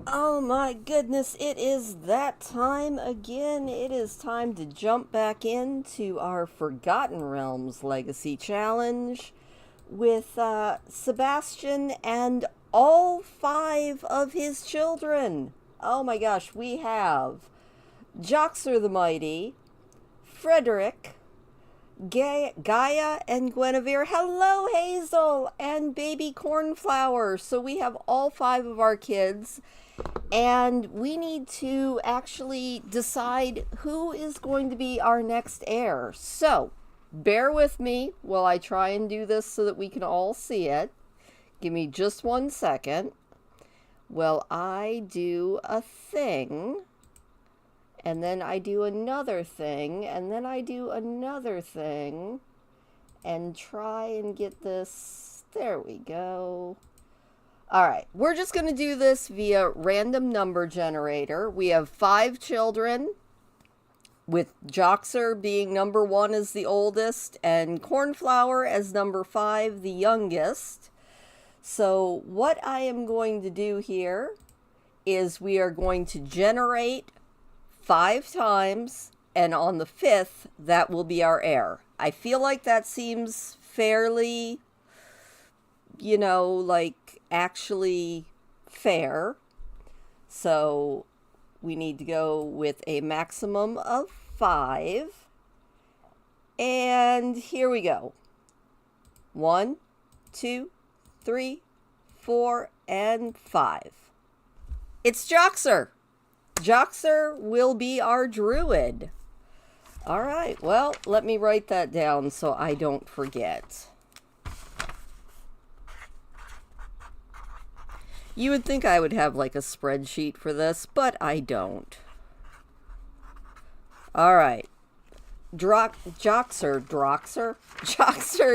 Oh my goodness, it is that time again. It is time to jump back into our Forgotten Realms Legacy Challenge with Sebastian and all five of his children. Oh my gosh, we have Joxer the Mighty, Frederick, Gaia and Guinevere. Hello, Hazel and baby Cornflower. So we have all five of our kids, and we need to actually decide who is going to be our next heir. So bear with me while I try and do this so that we can all see it. Give me just 1 second. Well, I do a thing, and then I do another thing, and then I do another thing, and try and get this. There we go. All right, we're just going to do this via random number generator. We have 5 children, with Joxer being number 1 as the oldest, and Cornflower as number 5, the youngest. So what I am going to do here is we are going to generate 5 times, and on the 5th, that will be our heir. I feel like that seems fairly, like actually fair. So we need to go with a maximum of 5. And here we go. 1, 2, 3, 4, and 5. It's Joxer. Joxer will be our druid. All right, well, let me write that down so I don't forget. You would think I would have like a spreadsheet for this, but I don't. All right. Joxer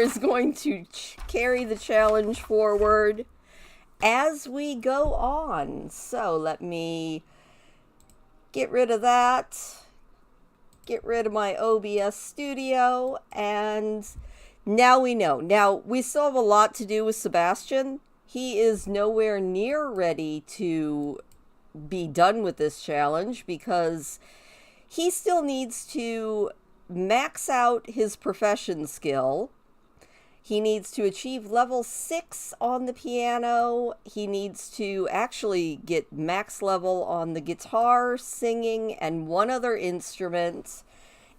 is going to carry the challenge forward as we go on. So let me get rid of that. Get rid of my OBS studio. And now we know. Now, we still have a lot to do with Sebastion. He is nowhere near ready to be done with this challenge because he still needs to max out his profession skill. He needs to achieve level 6 on the piano. He needs to actually get max level on the guitar, singing, and one other instrument,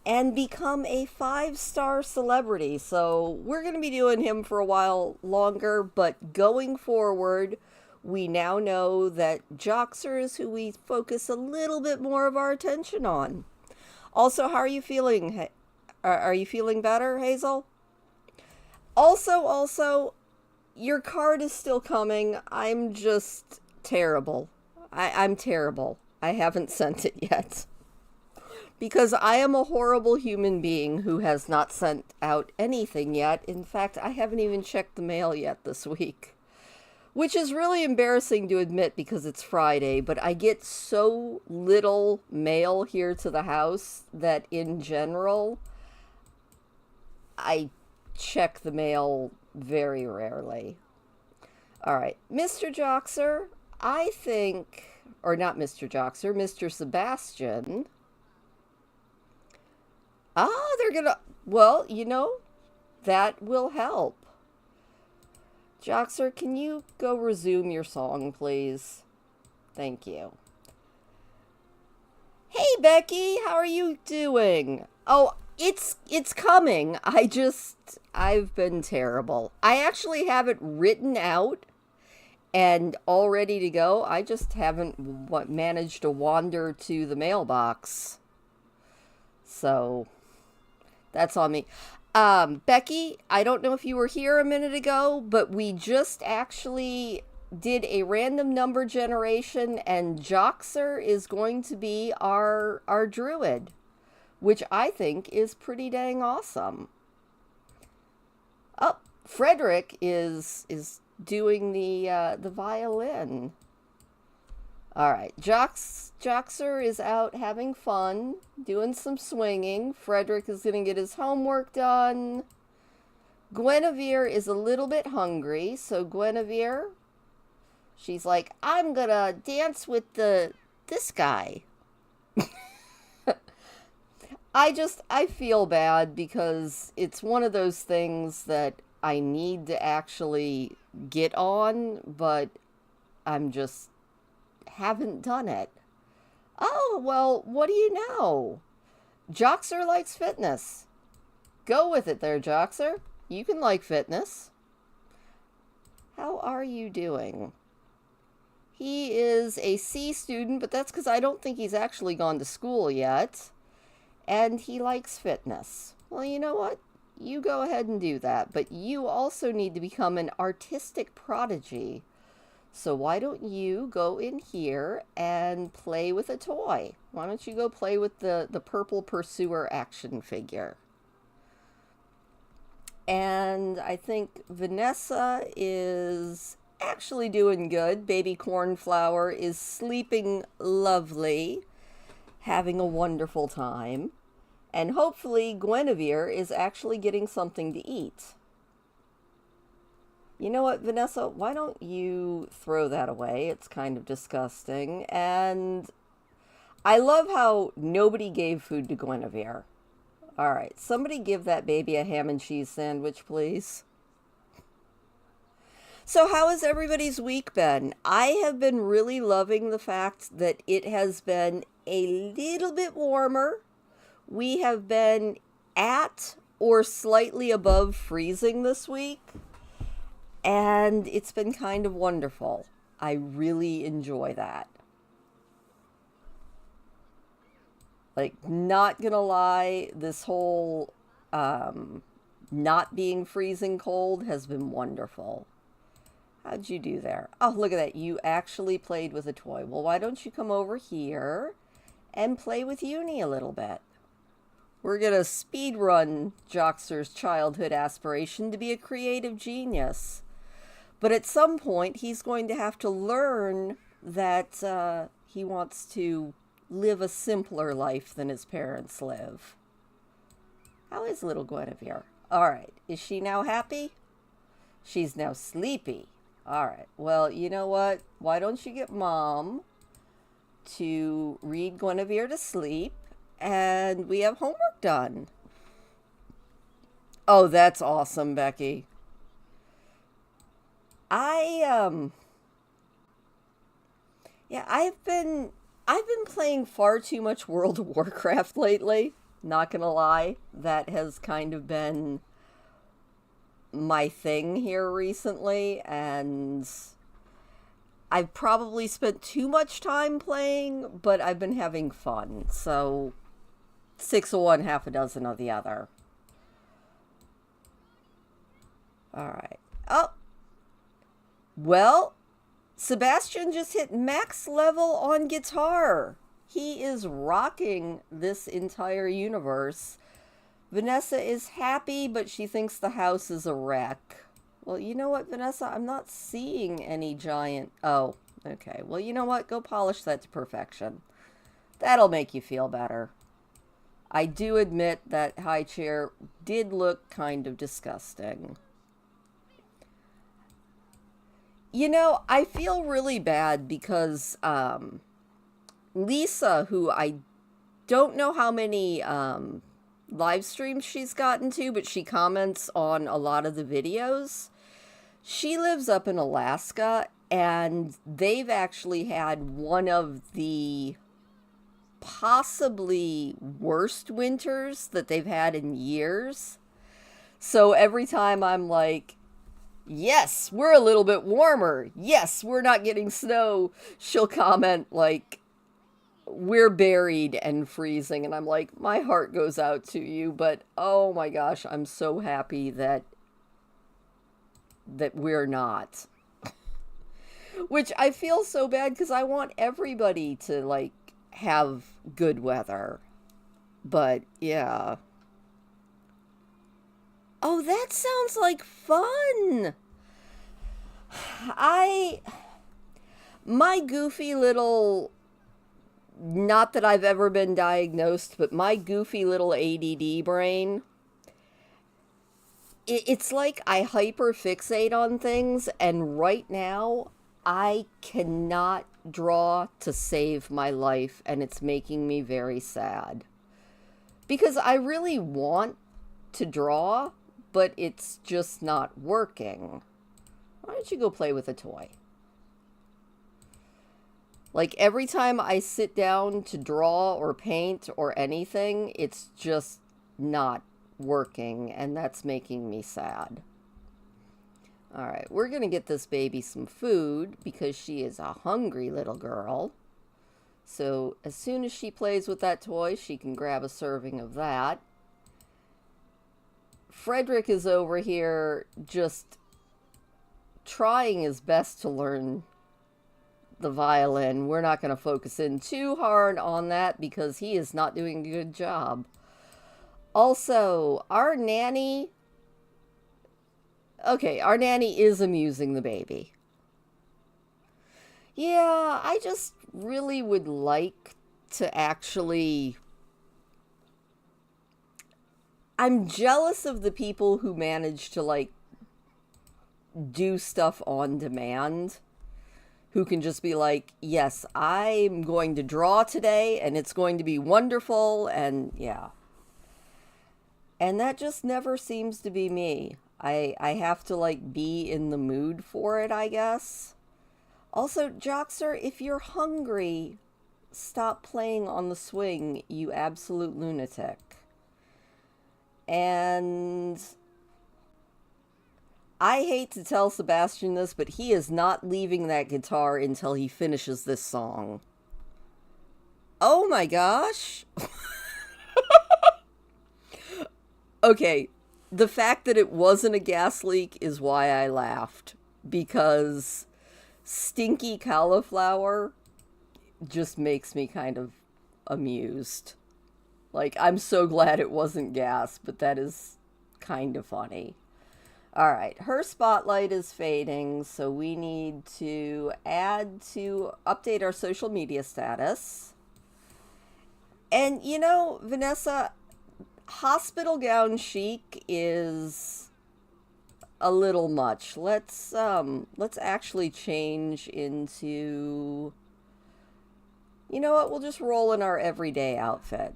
and become a 5-star celebrity. So we're going to be doing him for a while longer, but going forward, we now know that Joxer is who we focus a little bit more of our attention on. Also, how are you feeling? Are you feeling better, Hazel? Also, your card is still coming. I'm just terrible. I'm terrible. I haven't sent it yet. Because I am a horrible human being who has not sent out anything yet. In fact, I haven't even checked the mail yet this week. Which is really embarrassing to admit because it's Friday, but I get so little mail here to the house that in general, I check the mail very rarely. All right, Mr. Joxer, I think, or not Mr. Joxer, Mr. Sebastion. They're gonna, well, that will help. Joxer, can you go resume your song, please? Thank you. Hey, Becky, how are you doing? Oh, it's coming. I've been terrible. I actually have it written out and all ready to go. I just haven't managed to wander to the mailbox. So that's on me. Becky, I don't know if you were here a minute ago, but we just actually did a random number generation, and Joxer is going to be our druid, which I think is pretty dang awesome. Oh, Frederick is doing the violin. All right, Joxer is out having fun, doing some swinging. Frederick is going to get his homework done. Guinevere is a little bit hungry, so Guinevere, She's like, I'm gonna dance with this guy. I feel bad because it's one of those things that I need to actually get on, but I'm just haven't done it. Oh, well, what do you know? Joxer likes fitness. Go with it there, Joxer. You can like fitness. How are you doing? He is a C student, but that's because I don't think he's actually gone to school yet. And he likes fitness. Well, you know what? You go ahead and do that. But you also need to become an artistic prodigy. So why don't you go in here and play with a toy? Why don't you go play with the purple pursuer action figure? And I think Vanessa is actually doing good. Baby Cornflower is sleeping lovely, having a wonderful time. And hopefully Guinevere is actually getting something to eat. You know what, Vanessa? Why don't you throw that away? It's kind of disgusting. And I love how nobody gave food to Guinevere. All right, somebody give that baby a ham and cheese sandwich, please. So how has everybody's week been? I have been really loving the fact that it has been a little bit warmer. We have been at or slightly above freezing this week. And it's been kind of wonderful. I really enjoy that. Like, not gonna lie, this whole not being freezing cold has been wonderful. How'd you do there? Oh, look at that. You actually played with a toy. Well, why don't you come over here and play with Uni a little bit? We're gonna speed run Joxer's childhood aspiration to be a creative genius. But at some point, he's going to have to learn that he wants to live a simpler life than his parents live. How is little Guinevere? All right. Is she now happy? She's now sleepy. All right. Well, you know what? Why don't you get Mom to read Guinevere to sleep, and we have homework done. Oh, that's awesome, Becky. Yeah, I've been playing far too much World of Warcraft lately. Not gonna lie, that has kind of been my thing here recently, and I've probably spent too much time playing, but I've been having fun. So 6 of one, half a dozen of the other. All right. Oh, well, Sebastian just hit max level on guitar. He is rocking this entire universe. Vanessa is happy, but she thinks the house is a wreck. Well, you know what, Vanessa? I'm not seeing any giant... Oh, okay. Well, you know what? Go polish that to perfection. That'll make you feel better. I do admit that high chair did look kind of disgusting. You know, I feel really bad because Lisa, who I don't know how many live streams she's gotten to, but she comments on a lot of the videos. She lives up in Alaska, and they've actually had one of the possibly worst winters that they've had in years. So every time I'm like, yes, we're a little bit warmer. Yes, we're not getting snow. She'll comment like, we're buried and freezing. And I'm like, my heart goes out to you. But oh my gosh, I'm so happy that we're not. Which I feel so bad because I want everybody to like have good weather. But yeah. Oh, that sounds like fun. My goofy little, not that I've ever been diagnosed, but my goofy little ADD brain, it's like I hyperfixate on things, and right now I cannot draw to save my life, and it's making me very sad. Because I really want to draw, but it's just not working. Why don't you go play with a toy? Like, every time I sit down to draw or paint or anything, it's just not working, and that's making me sad. All right, we're going to get this baby some food because she is a hungry little girl. So as soon as she plays with that toy, she can grab a serving of that. Frederick is over here just trying his best to learn the violin. We're not going to focus in too hard on that because he is not doing a good job. Also, our nanny... Okay, our nanny is amusing the baby. Yeah, I just really would like to actually... I'm jealous of the people who manage to, like, do stuff on demand. Who can just be like, yes, I'm going to draw today, and it's going to be wonderful, and yeah. And that just never seems to be me. I have to, like, be in the mood for it, I guess. Also, Joxer, if you're hungry, stop playing on the swing, you absolute lunatic. And I hate to tell Sebastian this, but he is not leaving that guitar until he finishes this song. Oh my gosh. Okay, the fact that it wasn't a gas leak is why I laughed. Because stinky cauliflower just makes me kind of amused. Like, I'm so glad it wasn't gas, but that is kind of funny. Alright, her spotlight is fading, so we need to update our social media status. And, you know, Vanessa, hospital gown chic is a little much. Let's actually change into... You know what, we'll just roll in our everyday outfit.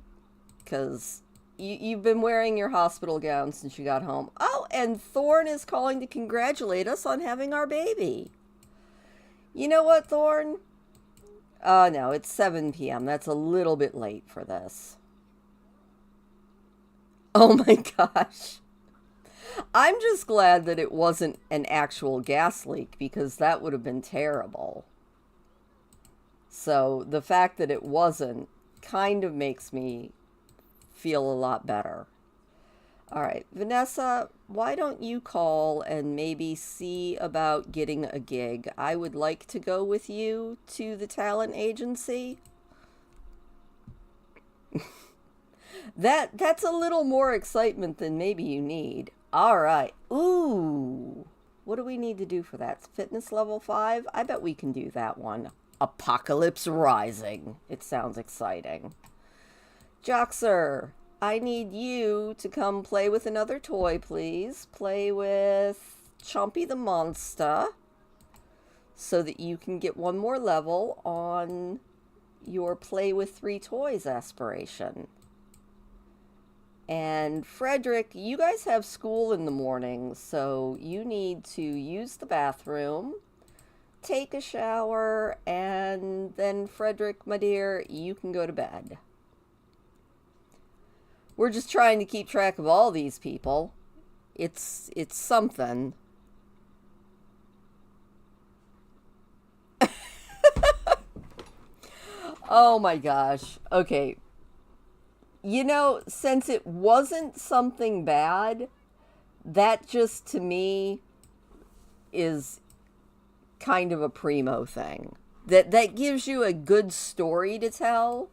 Because you've been wearing your hospital gown since you got home. Oh, and Thorn is calling to congratulate us on having our baby. You know what, Thorn? No, it's 7 p.m. That's a little bit late for this. Oh my gosh. I'm just glad that it wasn't an actual gas leak, because that would have been terrible. So the fact that it wasn't kind of makes me feel a lot better. All right, Vanessa, why don't you call and maybe see about getting a gig? I would like to go with you to the talent agency. That's a little more excitement than maybe you need. All right. Ooh. What do we need to do for that? Fitness level 5? I bet we can do that one. Apocalypse Rising. It sounds exciting. Joxer, I need you to come play with another toy, please. Play with Chompy the Monster so that you can get one more level on your Play with 3 Toys aspiration. And Frederick, you guys have school in the morning, so you need to use the bathroom, take a shower, and then Frederick, my dear, you can go to bed. We're just trying to keep track of all these people. It's something. Oh my gosh. Okay. You know, since it wasn't something bad, that just to me is kind of a primo thing. That gives you a good story to tell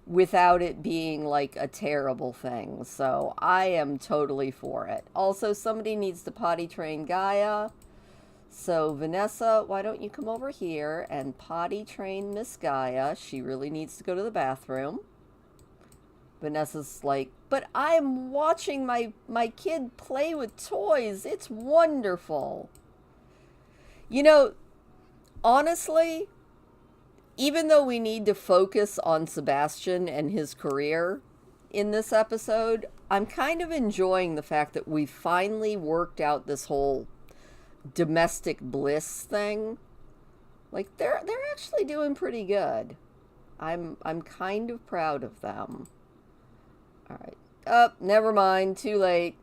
without it being like a terrible thing. So I am totally for it. Also, somebody needs to potty train Gaia. So Vanessa, why don't you come over here and potty train Miss Gaia? She really needs to go to the bathroom. Vanessa's like, but I'm watching my kid play with toys. It's wonderful. You know, honestly, even though we need to focus on Sebastian and his career in this episode, I'm kind of enjoying the fact that we finally worked out this whole domestic bliss thing. Like they're actually doing pretty good. I'm kind of proud of them. All right. Oh, never mind. Too late.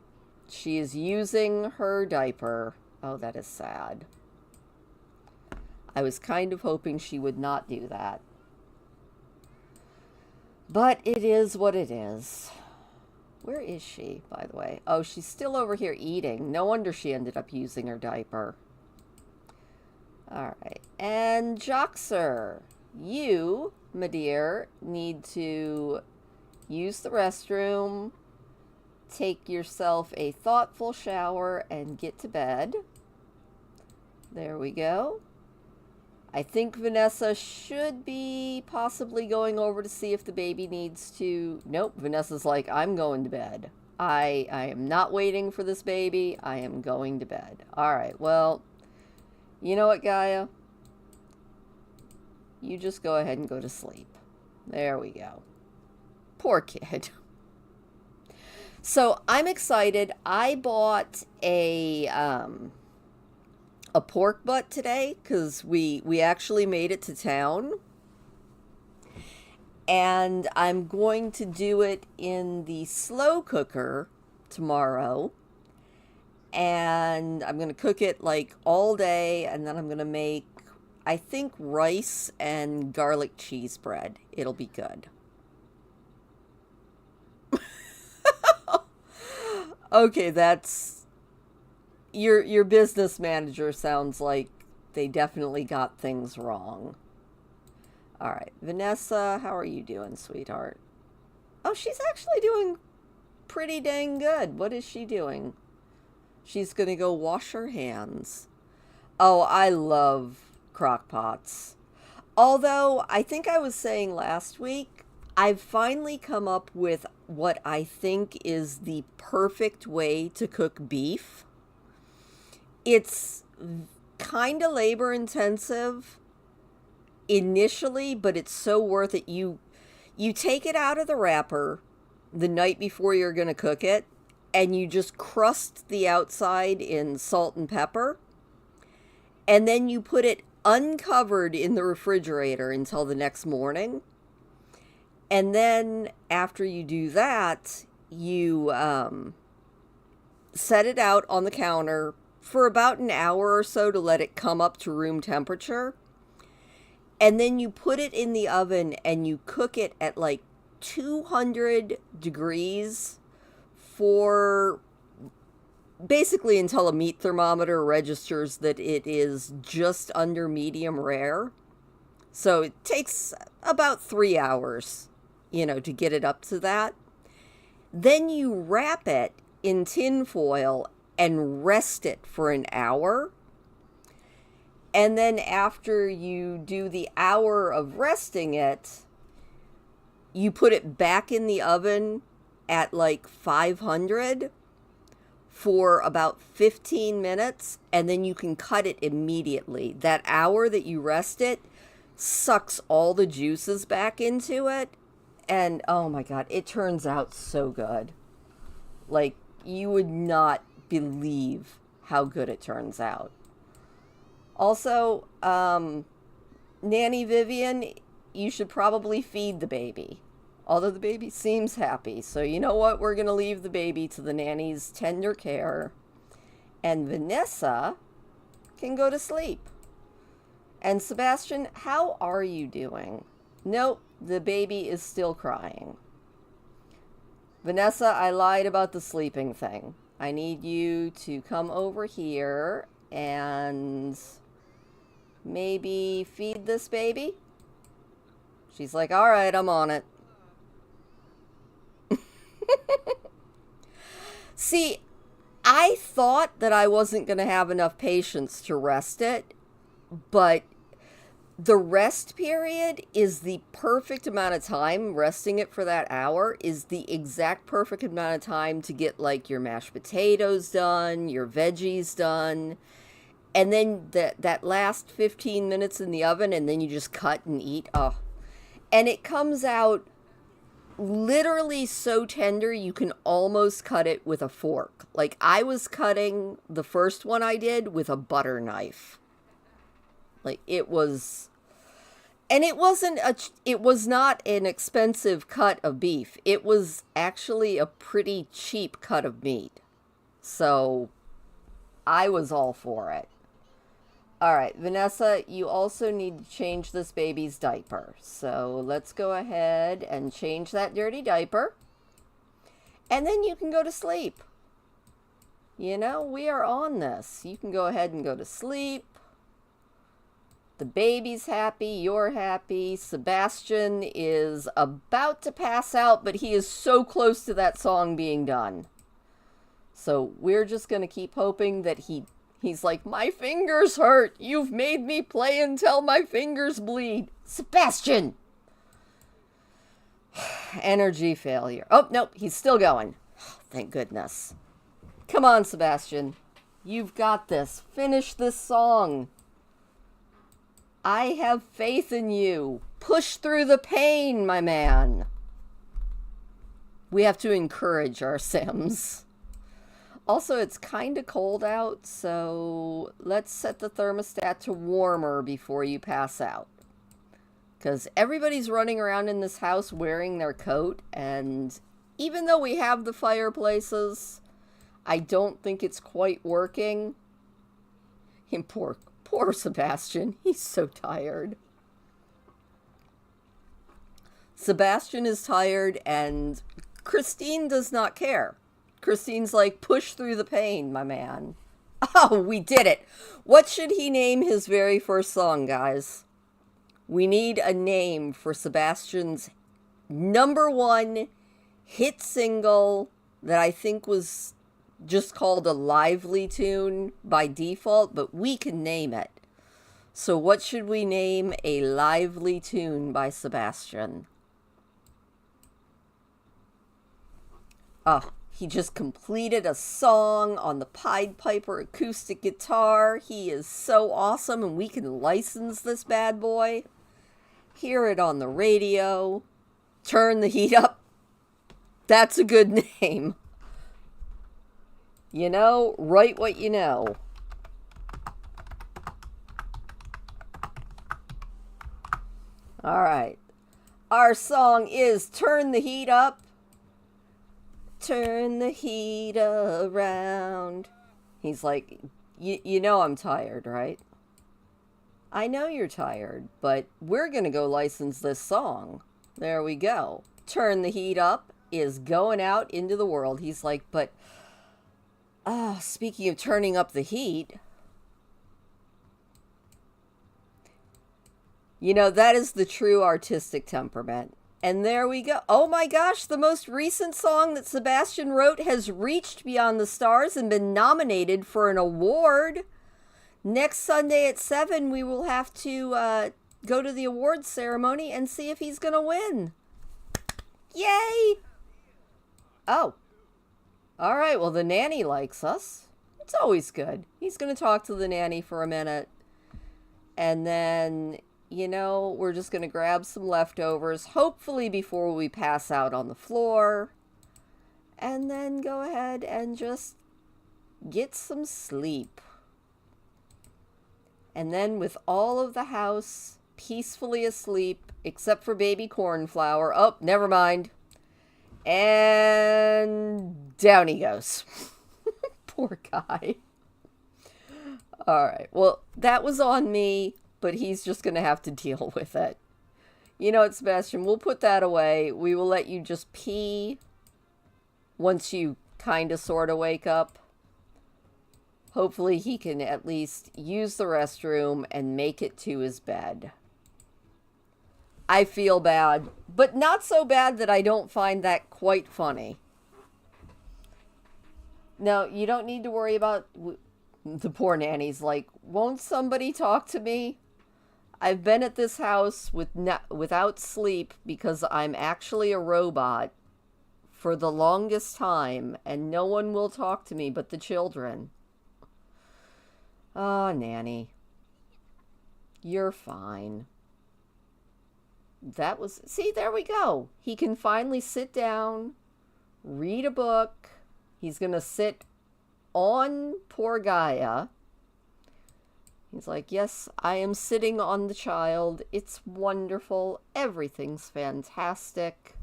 She is using her diaper. Oh, that is sad. I was kind of hoping she would not do that. But it is what it is. Where is she, by the way? Oh, she's still over here eating. No wonder she ended up using her diaper. All right. And Joxer, you, my dear, need to use the restroom, take yourself a thoughtful shower, and get to bed. There we go. I think Vanessa should be possibly going over to see if the baby needs to... Nope, Vanessa's like, I'm going to bed. I am not waiting for this baby. I am going to bed. All right, well, you know what, Gaia? You just go ahead and go to sleep. There we go. Poor kid. So I'm excited. I bought a pork butt today because we actually made it to town. And I'm going to do it in the slow cooker tomorrow. And I'm going to cook it like all day. And then I'm going to make, I think, rice and garlic cheese bread. It'll be good. Okay, that's... Your business manager sounds like they definitely got things wrong. All right, Vanessa, how are you doing, sweetheart? Oh, she's actually doing pretty dang good. What is she doing? She's going to go wash her hands. Oh, I love crock pots. Although, I think I was saying last week, I've finally come up with what I think is the perfect way to cook beef. It's kind of labor intensive initially, but it's so worth it. You take it out of the wrapper the night before you're going to cook it, and you just crust the outside in salt and pepper, and then you put it uncovered in the refrigerator until the next morning. And then after you do that, you set it out on the counter for about an hour or so to let it come up to room temperature. And then you put it in the oven and you cook it at like 200 degrees for basically until a meat thermometer registers that it is just under medium rare. So it takes about 3 hours, to get it up to that. Then you wrap it in tin foil and rest it for an hour. And then after you do the hour of resting it, you put it back in the oven at like 500 for about 15 minutes, and then you can cut it immediately. That hour that you rest it sucks all the juices back into it, and oh my god, it turns out so good. Like, you would not believe how good it turns out. Also, Nanny Vivian, you should probably feed the baby. Although the baby seems happy. So you know what? We're going to leave the baby to the nanny's tender care. And Vanessa can go to sleep. And Sebastian, how are you doing? Nope, the baby is still crying. Vanessa, I lied about the sleeping thing. I need you to come over here and maybe feed this baby. She's like, all right, I'm on it. See, I thought that I wasn't going to have enough patience to rest it, but the rest period is the perfect amount of time. Resting it for that hour is the exact perfect amount of time to get like your mashed potatoes done, your veggies done, And then that last 15 minutes in the oven, and then you just cut and eat. Oh. And it comes out literally so tender you can almost cut it with a fork. Like, I was cutting the first one I did with a butter knife. Like, it was... And it was not an expensive cut of beef. It was actually a pretty cheap cut of meat. So, I was all for it. All right, Vanessa, you also need to change this baby's diaper. So let's go ahead and change that dirty diaper. And then you can go to sleep. You know, we are on this. You can go ahead and go to sleep. The baby's happy, you're happy. Sebastian is about to pass out, but he is so close to that song being done. So we're just going to keep hoping that he's like, my fingers hurt. You've made me play until my fingers bleed. Sebastian! Energy failure. Oh, nope, he's still going. Oh, thank goodness. Come on, Sebastian. You've got this. Finish this song. I have faith in you. Push through the pain, my man. We have to encourage our Sims. Also, it's kind of cold out, so let's set the thermostat to warmer before you pass out. Because everybody's running around in this house wearing their coat, and even though we have the fireplaces, I don't think it's quite working. And poor Sebastian, he's so tired. Sebastian is tired, and Christine does not care. Christine's like, push through the pain, my man. Oh, we did it. What should he name his very first song, guys? We need a name for Sebastian's #1 hit single that I think was just called a lively tune by default, but we can name it. So what should we name a lively tune by Sebastian? Oh, he just completed a song on the Pied Piper acoustic guitar. He is so awesome, and we can license this bad boy. Hear it on the radio. Turn the heat up. That's a good name. You know, write what you know. All right. Our song is Turn the Heat Up. Turn the heat around. He's like, you know I'm tired, right? I know you're tired, but we're going to go license this song. There we go. Turn the Heat Up is going out into the world. He's like, but, speaking of turning up the heat, you know, that is the true artistic temperament. And there we go. Oh my gosh, the most recent song that Sebastian wrote has reached beyond the stars and been nominated for an award. Next Sunday at 7, we will have to go to the awards ceremony and see if he's going to win. Yay! Oh. All right, well, the nanny likes us. It's always good. He's going to talk to the nanny for a minute. And then, you know, we're just going to grab some leftovers, hopefully before we pass out on the floor. And then go ahead and just get some sleep. And then with all of the house peacefully asleep, except for baby cornflower. Oh, never mind. And down he goes. Poor guy. All right. Well, that was on me, but he's just going to have to deal with it. You know what, Sebastian? We'll put that away. We will let you just pee once you kind of sort of wake up. Hopefully he can at least use the restroom and make it to his bed. I feel bad, but not so bad that I don't find that quite funny. No, you don't need to worry about... The poor nanny's like, won't somebody talk to me? I've been at this house without sleep because I'm actually a robot for the longest time, and no one will talk to me but the children. Oh, Nanny. You're fine. That was... See, there we go. He can finally sit down, read a book. He's going to sit on poor Gaia. He's like, yes, I am sitting on the child. It's wonderful. Everything's fantastic.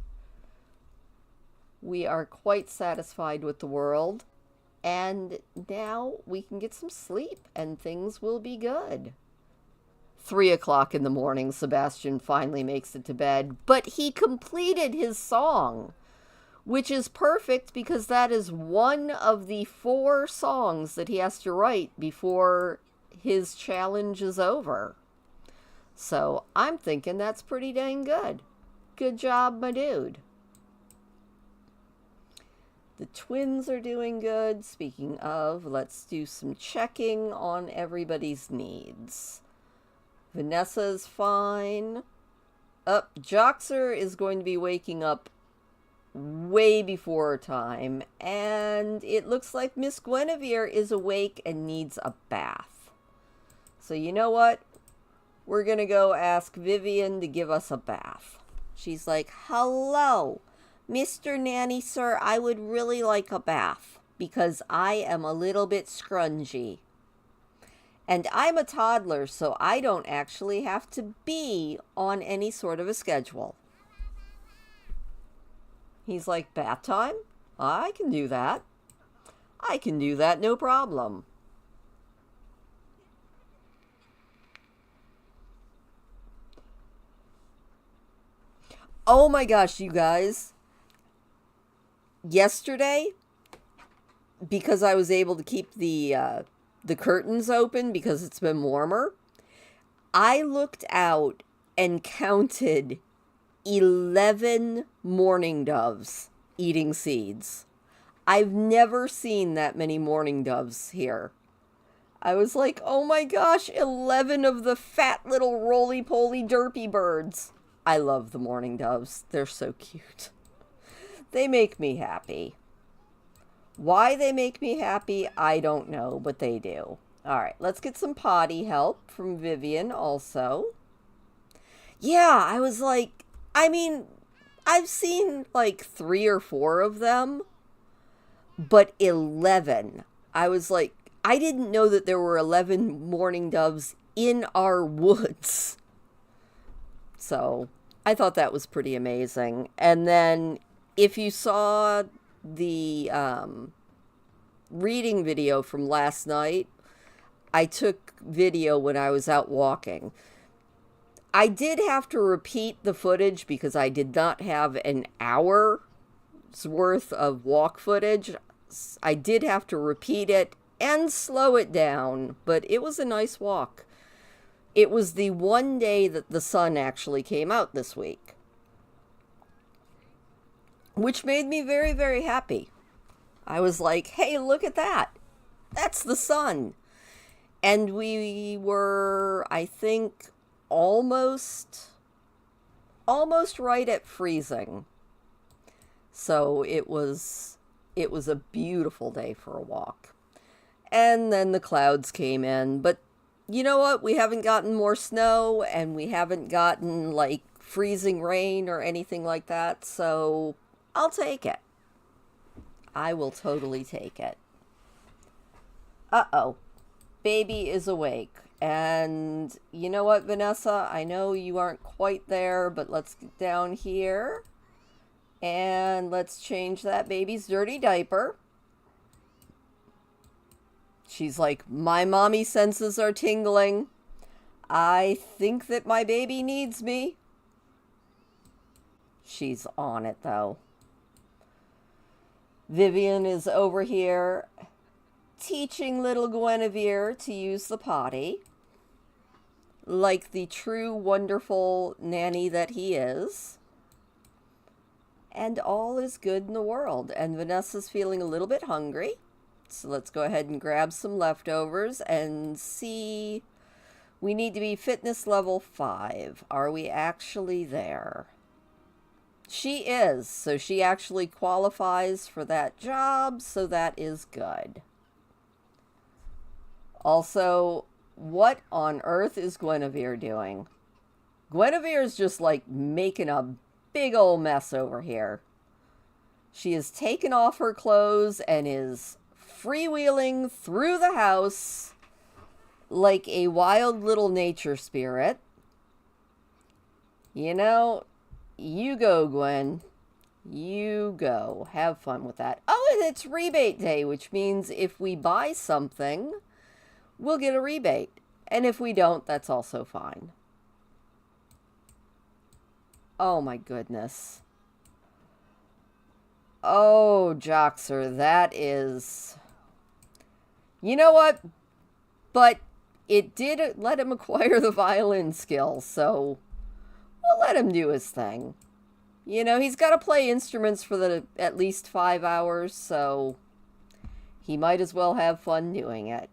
We are quite satisfied with the world. And now we can get some sleep and things will be good. 3 o'clock in the morning, Sebastian finally makes it to bed, but he completed his song, which is perfect because that is one of the 4 songs that he has to write before his challenge is over. So I'm thinking that's pretty dang good. Good job, my dude. The twins are doing good. Speaking of, let's do some checking on everybody's needs. Vanessa's fine. Joxer is going to be waking up way before time. And it looks like Miss Guinevere is awake and needs a bath. So you know what? We're going to go ask Vivian to give us a bath. She's like, hello, Mr. Nanny Sir, I would really like a bath because I am a little bit scrungy. And I'm a toddler, so I don't actually have to be on any sort of a schedule. He's like, bath time? I can do that. I can do that, no problem. Oh my gosh, you guys. Yesterday, because I was able to keep the curtains open because it's been warmer, I looked out and counted 11 mourning doves eating seeds. I've never seen that many mourning doves here. I was like, oh my gosh, 11 of the fat little roly-poly derpy birds. I love the mourning doves. They're so cute. They make me happy. Why they make me happy, I don't know, but they do. All right, let's get some potty help from Vivian also. Yeah, I was like, I mean, I've seen like 3 or 4 of them, but 11. I was like, I didn't know that there were 11 mourning doves in our woods. So I thought that was pretty amazing. And then if you saw the reading video from last night, I took video when I was out walking. I did have to repeat the footage because I did not have an hour's worth of walk footage. I did have to repeat it and slow it down, but it was a nice walk. It was the one day that the sun actually came out this week, which made me very, very happy. I was like, hey, look at that. That's the sun. And we were, I think, almost right at freezing. So it was a beautiful day for a walk. And then the clouds came in, but you know what? We haven't gotten more snow and we haven't gotten like freezing rain or anything like that. So I'll take it. I will totally take it. Uh-oh. Baby is awake. And you know what, Vanessa? I know you aren't quite there, but let's get down here. And let's change that baby's dirty diaper. She's like, my mommy senses are tingling. I think that my baby needs me. She's on it, though. Vivian is over here teaching little Guinevere to use the potty, like the true wonderful nanny that he is. And all is good in the world. And Vanessa's feeling a little bit hungry. So let's go ahead and grab some leftovers and see. We need to be fitness level 5. Are we actually there? She is. So she actually qualifies for that job. So that is good. Also, what on earth is Guinevere doing? Guinevere's just like making a big old mess over here. She has taken off her clothes and is freewheeling through the house like a wild little nature spirit. You know, you go, Gwen. You go. Have fun with that. Oh, and it's rebate day, which means if we buy something, we'll get a rebate. And if we don't, that's also fine. Oh my goodness. Oh, Joxer, that is... You know what? But it did let him acquire the violin skill, so we'll let him do his thing. You know, he's got to play instruments for at least 5 hours, so he might as well have fun doing it.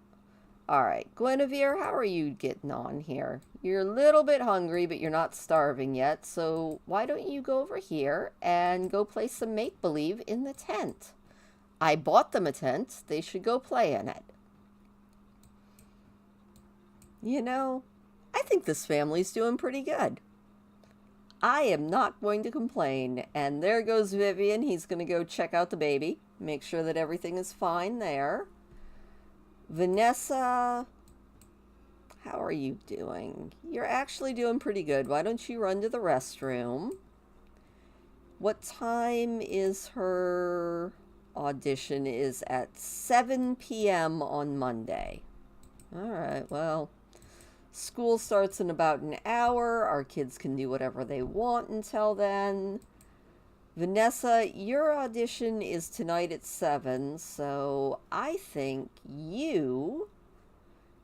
All right, Guinevere, how are you getting on here? You're a little bit hungry, but you're not starving yet, so why don't you go over here and go play some make-believe in the tent? I bought them a tent. They should go play in it. You know, I think this family's doing pretty good. I am not going to complain. And there goes Vivian. He's going to go check out the baby. Make sure that everything is fine there. Vanessa, how are you doing? You're actually doing pretty good. Why don't you run to the restroom? What time is her audition? Is at 7 p.m. on Monday. All right, well, school starts in about an hour. Our kids can do whatever they want until then. Vanessa, your audition is tonight at 7, so I think you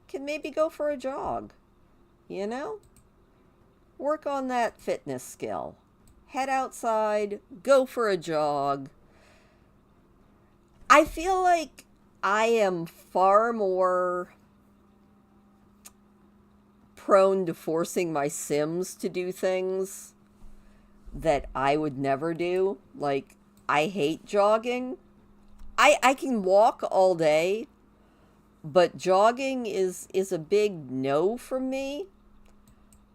can maybe go for a jog, you know? Work on that fitness skill. Head outside, go for a jog. I feel like I am far more prone to forcing my Sims to do things that I would never do. Like, I hate jogging. I can walk all day, but jogging is a big no from me.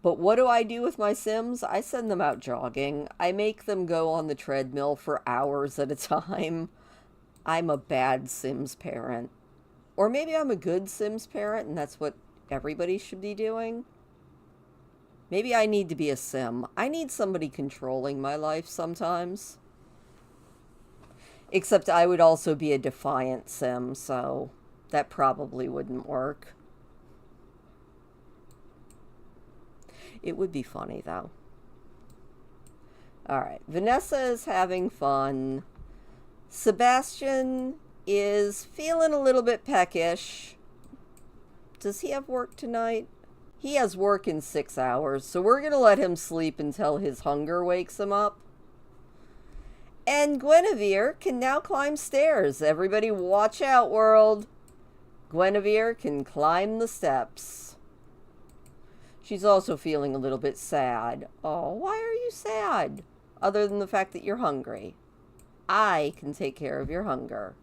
But what do I do with my Sims? I send them out jogging. I make them go on the treadmill for hours at a time. I'm a bad Sims parent. Or maybe I'm a good Sims parent and that's what everybody should be doing. Maybe I need to be a Sim. I need somebody controlling my life sometimes. Except I would also be a defiant Sim, so that probably wouldn't work. It would be funny, though. Alright, Vanessa is having fun. Sebastian is feeling a little bit peckish. Does he have work tonight? He has work in 6 hours, so we're going to let him sleep until his hunger wakes him up. And Guinevere can now climb stairs. Everybody watch out, world. Guinevere can climb the steps. She's also feeling a little bit sad. Oh, why are you sad? Other than the fact that you're hungry. I can take care of your hunger.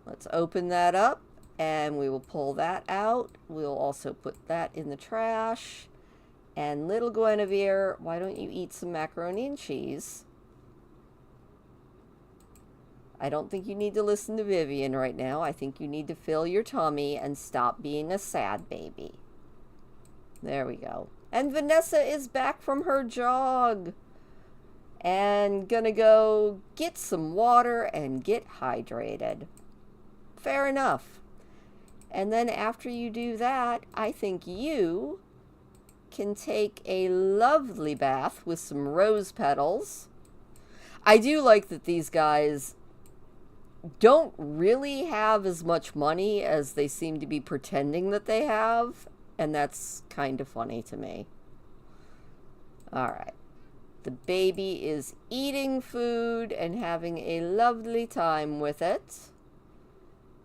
Let's open that up. And we will pull that out. We'll also put that in the trash. And little Guinevere, why don't you eat some macaroni and cheese? I don't think you need to listen to Vivian right now. I think you need to fill your tummy and stop being a sad baby. There we go. And Vanessa is back from her jog. And gonna go get some water and get hydrated. Fair enough. And then after you do that, I think you can take a lovely bath with some rose petals. I do like that these guys don't really have as much money as they seem to be pretending that they have. And that's kind of funny to me. All right. The baby is eating food and having a lovely time with it.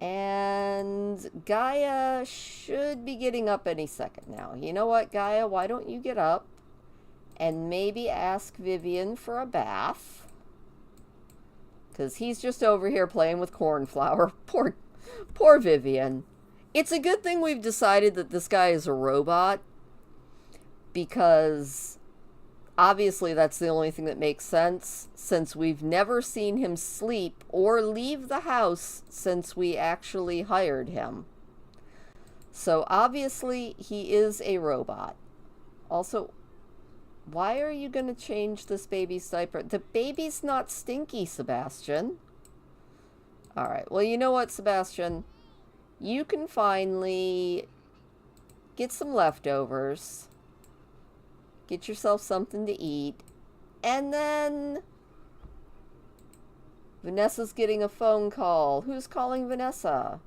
And Gaia should be getting up any second now. You know what, Gaia? Why don't you get up and maybe ask Vivian for a bath? Because he's just over here playing with cornflower. Poor Vivian. It's a good thing we've decided that this guy is a robot, because obviously that's the only thing that makes sense, since we've never seen him sleep or leave the house since we actually hired him. So obviously he is a robot. Also, why are you going to change this baby's diaper? The baby's not stinky, Sebastian. All right. Well, you know what, Sebastian? You can finally get some leftovers. Get yourself something to eat. And then Vanessa's getting a phone call. Who's calling Vanessa?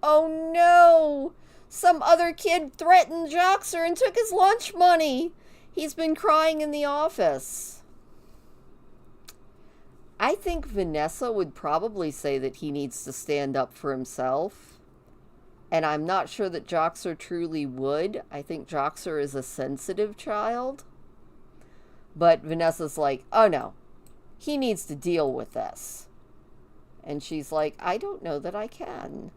Oh no! Some other kid threatened Joxer and took his lunch money. He's been crying in the office. I think Vanessa would probably say that he needs to stand up for himself. And I'm not sure that Joxer truly would. I think Joxer is a sensitive child. But Vanessa's like, oh no, he needs to deal with this. And she's like, I don't know that I can.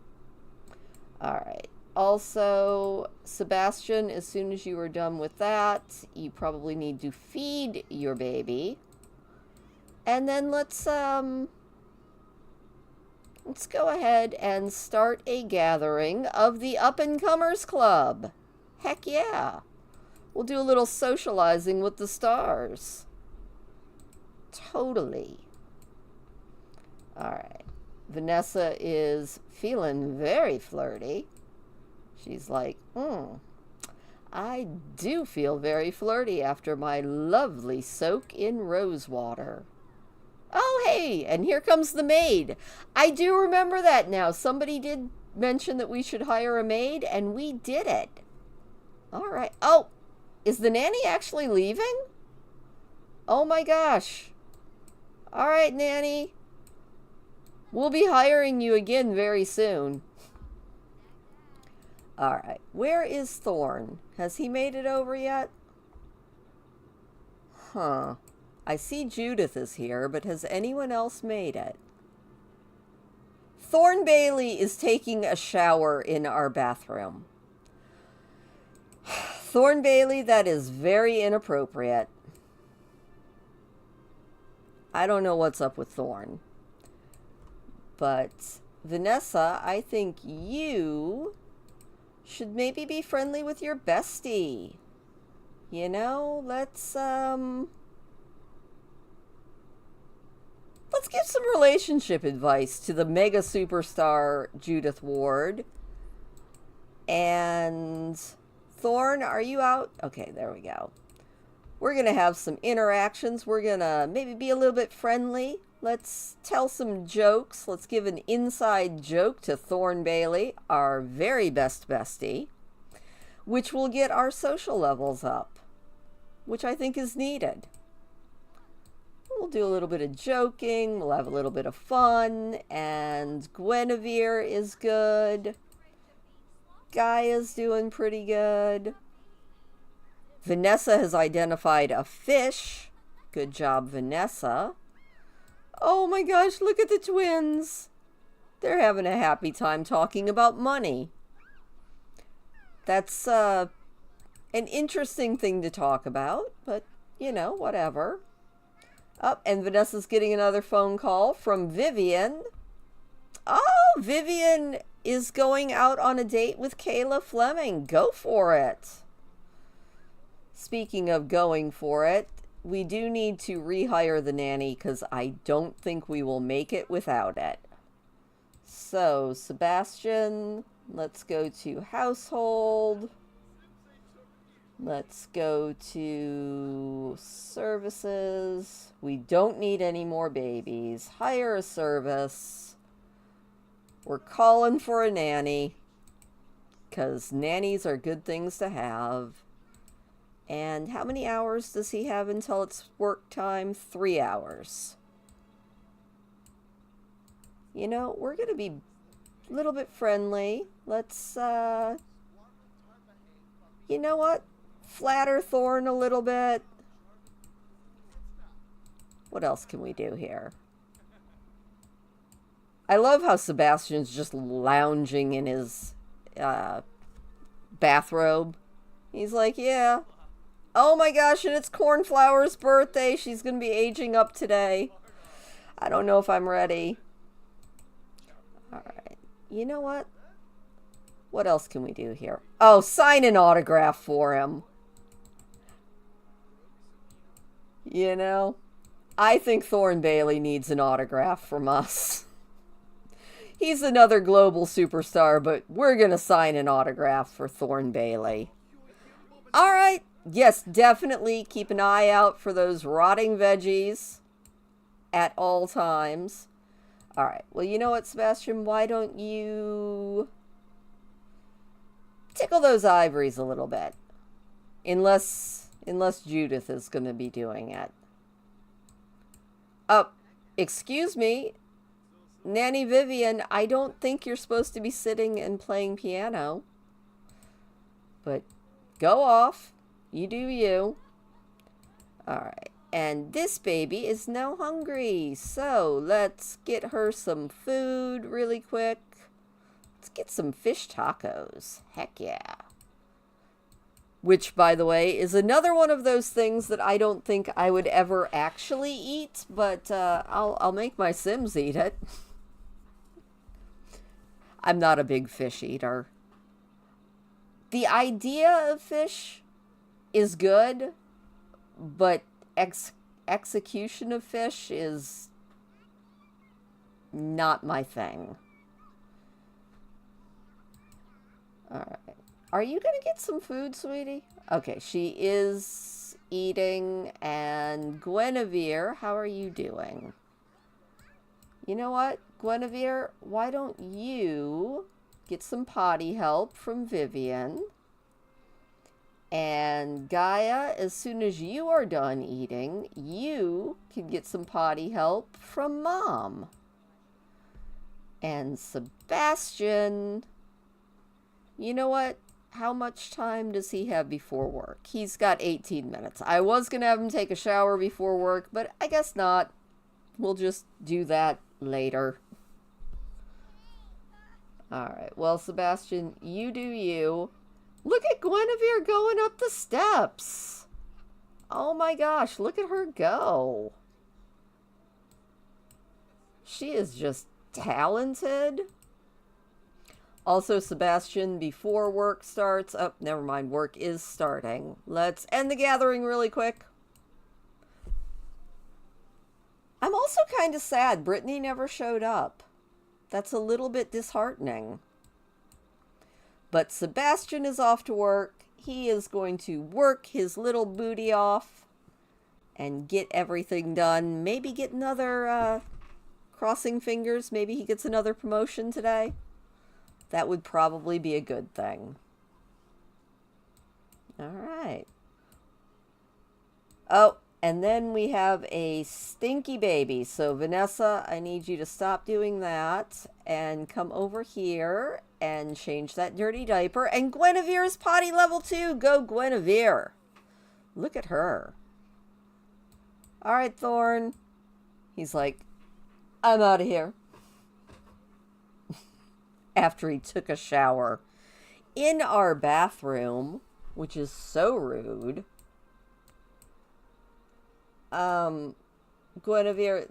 All right. Also, Sebastian, as soon as you are done with that, you probably need to feed your baby. And then let's go ahead and start a gathering of the Up-and-Comers Club. Heck yeah. We'll do a little socializing with the stars. Totally. All right. Vanessa is feeling very flirty. She's like, I do feel very flirty after my lovely soak in rose water. Oh, hey, and here comes the maid. I do remember that now. Somebody did mention that we should hire a maid, and we did it. All right. Oh, is the nanny actually leaving? Oh, my gosh. All right, nanny. We'll be hiring you again very soon. All right. Where is Thorn? Has he made it over yet? Huh. I see Judith is here, but has anyone else made it? Thorn Bailey is taking a shower in our bathroom. Thorn Bailey, that is very inappropriate. I don't know what's up with Thorn. But Vanessa, I think you should maybe be friendly with your bestie. You know, let's give some relationship advice to the mega superstar Judith Ward. And Thorn, are you out? Okay, there we go. We're going to have some interactions. We're going to maybe be a little bit friendly. Let's tell some jokes. Let's give an inside joke to Thorn Bailey, our very best bestie, which will get our social levels up, which I think is needed. We'll do a little bit of joking. We'll have a little bit of fun. And Guinevere is good. Gaia's doing pretty good. Vanessa has identified a fish. Good job, Vanessa. Oh my gosh, look at the twins. They're having a happy time talking about money. That's an interesting thing to talk about, but, you know, whatever. Oh, and Vanessa's getting another phone call from Vivian. Oh, Vivian is going out on a date with Kayla Fleming. Go for it. Speaking of going for it, we do need to rehire the nanny because I don't think we will make it without it. So, Sebastian, let's go to household. Let's go to services. We don't need any more babies. Hire a service. We're calling for a nanny because nannies are good things to have. And how many hours does he have until it's work time? 3 hours. You know, we're going to be a little bit friendly. Let's, you know what? Flatter Thorn a little bit. What else can we do here? I love how Sebastian's just lounging in his bathrobe. He's like, yeah. Oh my gosh, and it's Cornflower's birthday. She's going to be aging up today. I don't know if I'm ready. All right. You know what? What else can we do here? Oh, sign an autograph for him. You know, I think Thorn Bailey needs an autograph from us. He's another global superstar, but we're going to sign an autograph for Thorn Bailey. All right. Yes, definitely keep an eye out for those rotting veggies at all times. All right. Well, you know what, Sebastian? Why don't you tickle those ivories a little bit? Unless Judith is going to be doing it. Oh, excuse me. Nanny Vivian, I don't think you're supposed to be sitting and playing piano. But go off. You do you. Alright. And this baby is now hungry. So let's get her some food really quick. Let's get some fish tacos. Heck yeah. Which, by the way, is another one of those things that I don't think I would ever actually eat. But I'll make my Sims eat it. I'm not a big fish eater. The idea of fish is good, but execution of fish is not my thing. All right. Are you going to get some food, sweetie? Okay, she is eating. And Guinevere, how are you doing? You know what, Guinevere? Why don't you get some potty help from Vivian? And Gaia, as soon as you are done eating, you can get some potty help from Mom. And Sebastian, you know what? How much time does he have before work? He's got 18 minutes. I was going to have him take a shower before work, but I guess not. We'll just do that later. Alright, well, Sebastian, you do you. Look at Guinevere going up the steps. Oh my gosh, look at her go. She is just talented. Also, Sebastian, before work starts... Oh, never mind, work is starting. Let's end the gathering really quick. I'm also kind of sad Brittany never showed up. That's a little bit disheartening. But Sebastian is off to work. He is going to work his little booty off and get everything done. Maybe get another, crossing fingers, maybe he gets another promotion today. That would probably be a good thing. All right. Oh, and then we have a stinky baby. So Vanessa, I need you to stop doing that and come over here and change that dirty diaper. And Guinevere is potty level 2. Go Guinevere. Look at her. All right, Thorn. He's like, I'm out of here. After he took a shower in our bathroom, which is so rude. Guinevere,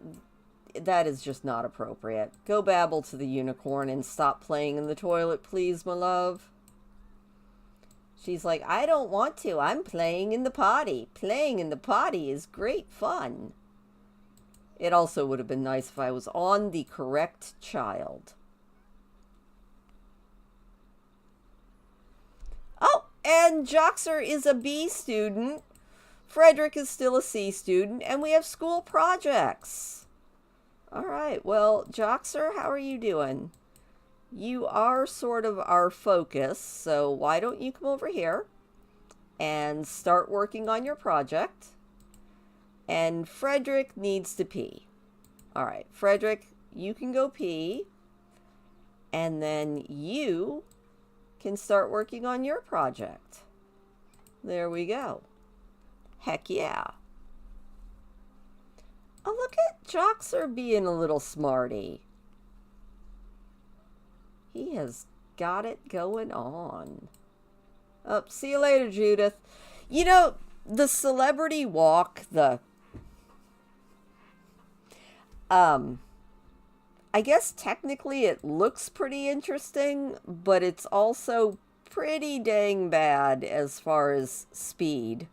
that is just not appropriate. Go babble to the unicorn and stop playing in the toilet, please, my love. She's like, I don't want to. I'm playing in the potty. Playing in the potty is great fun. It also would have been nice if I was on the correct child. Oh, and Joxer is a B student. Frederick is still a C student, and we have school projects. All right, well, Joxer, how are you doing? You are sort of our focus, so why don't you come over here and start working on your project? And Frederick needs to pee. All right, Frederick, you can go pee, and then you can start working on your project. There we go. Heck yeah. Oh, look at Joxer being a little smarty. He has got it going on. Oh, see you later, Judith. You know, the celebrity walk, I guess technically it looks pretty interesting, but it's also pretty dang bad as far as speed.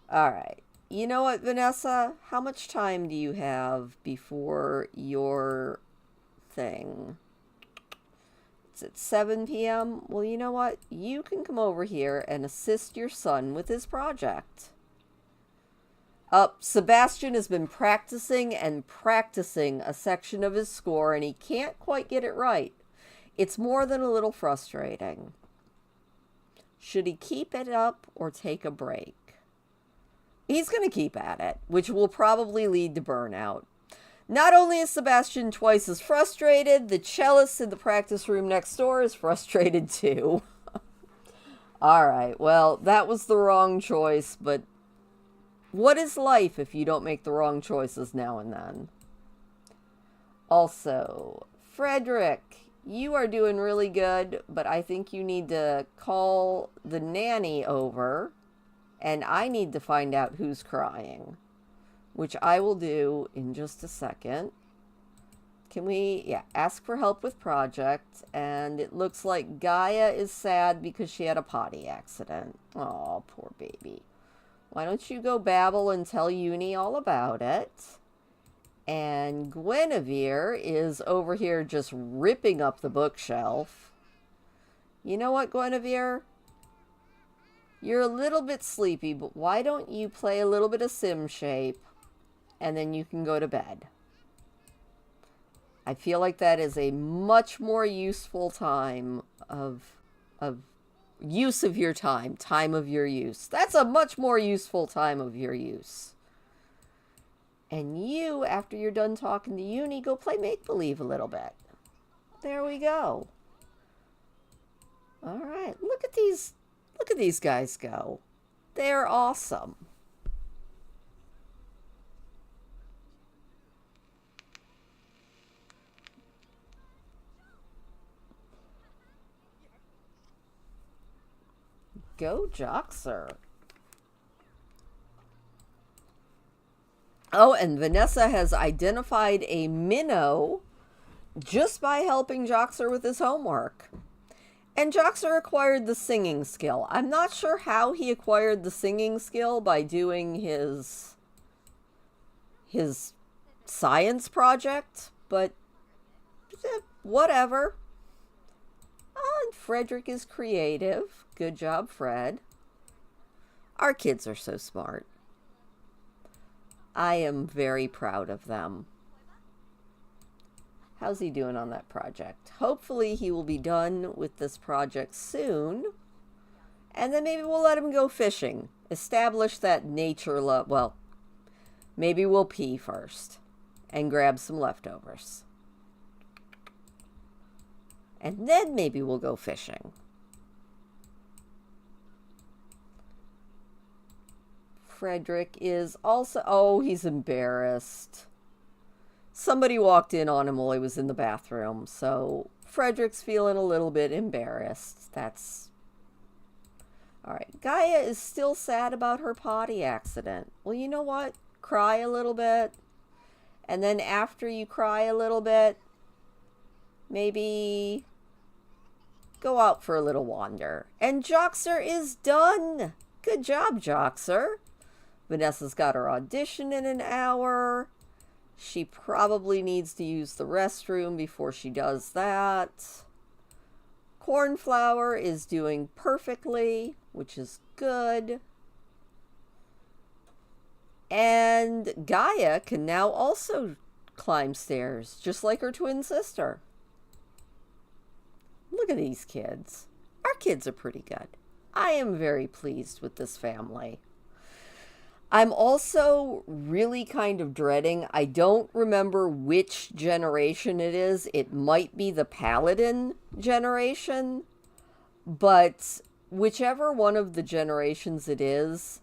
All right. You know what, Vanessa? How much time do you have before your thing? It's at 7 p.m. Well, you know what? You can come over here and assist your son with his project. Sebastian has been practicing and practicing a section of his score, and he can't quite get it right. It's more than a little frustrating. Should he keep it up or take a break? He's going to keep at it, which will probably lead to burnout. Not only is Sebastian twice as frustrated, the cellist in the practice room next door is frustrated too. All right, well, that was the wrong choice, but what is life if you don't make the wrong choices now and then? Also, Frederick, you are doing really good, but I think you need to call the nanny over, and I need to find out who's crying, which I will do in just a second. Can we, ask for help with project, and it looks like Gaia is sad because she had a potty accident. Oh, poor baby. Why don't you go babble and tell Uni all about it? And Guinevere is over here just ripping up the bookshelf. You know what, Guinevere? You're a little bit sleepy, but why don't you play a little bit of Sim Shape, and then you can go to bed. I feel like that is a much more useful time of use of your time of your use. That's a much more useful time of your use. And you, after you're done talking to Uni, go play make-believe a little bit. There we go. All right, look at these guys go. They're awesome. Go Joxer. Oh, and Vanessa has identified a minnow just by helping Joxer with his homework. And Joxer acquired the singing skill. I'm not sure how he acquired the singing skill by doing his science project, but whatever. Oh, and Frederick is creative. Good job, Fred. Our kids are so smart. I am very proud of them. How's he doing on that project? Hopefully he will be done with this project soon. And then maybe we'll let him go fishing. Establish that nature love. Well, maybe we'll pee first and grab some leftovers. And then maybe we'll go fishing. Frederick is also... Oh, he's embarrassed. Somebody walked in on him while he was in the bathroom, so Frederick's feeling a little bit embarrassed. That's... All right, Gaia is still sad about her potty accident. Well, you know what? Cry a little bit. And then after you cry a little bit, maybe go out for a little wander. And Joxer is done. Good job, Joxer. Vanessa's got her audition in an hour. She probably needs to use the restroom before she does that. Cornflower is doing perfectly, which is good. And Gaia can now also climb stairs, just like her twin sister. Look at these kids. Our kids are pretty good. I am very pleased with this family. I'm also really kind of dreading, I don't remember which generation it is. It might be the Paladin generation, but whichever one of the generations it is,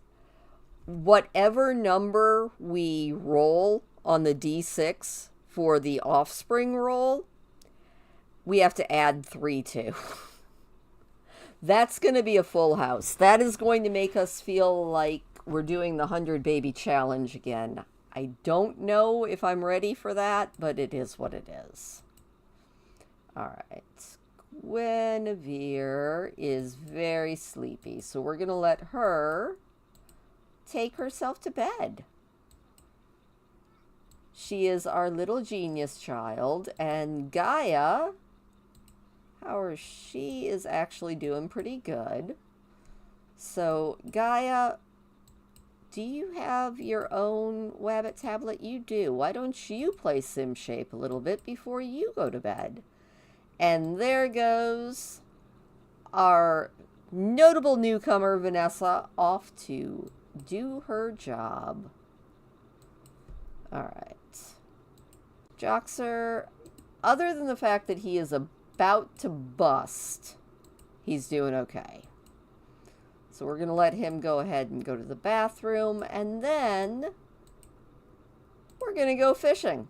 whatever number we roll on the D6 for the offspring roll, we have to add 3 to. That's going to be a full house. That is going to make us feel like we're doing the 100 baby challenge again. I don't know if I'm ready for that, but it is what it is. All right. Guinevere is very sleepy, so we're going to let her take herself to bed. She is our little genius child, and Gaia, she is actually doing pretty good. So, Gaia, do you have your own Wabbit tablet? You do. Why don't you play Sim Shape a little bit before you go to bed? And there goes our notable newcomer, Vanessa, off to do her job. All right. Joxer, other than the fact that he is about to bust, he's doing okay. So we're going to let him go ahead and go to the bathroom, and then we're going to go fishing.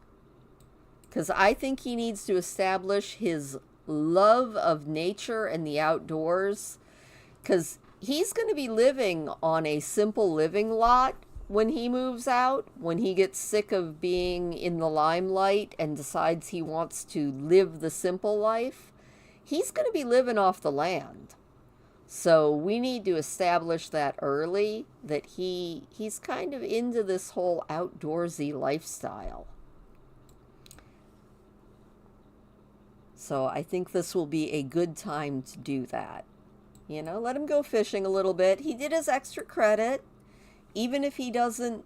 Because I think he needs to establish his love of nature and the outdoors. Because he's going to be living on a simple living lot when he moves out, when he gets sick of being in the limelight and decides he wants to live the simple life. He's going to be living off the land. So we need to establish that early, that he's kind of into this whole outdoorsy lifestyle. So I think this will be a good time to do that. You know, let him go fishing a little bit. He did his extra credit. Even if he doesn't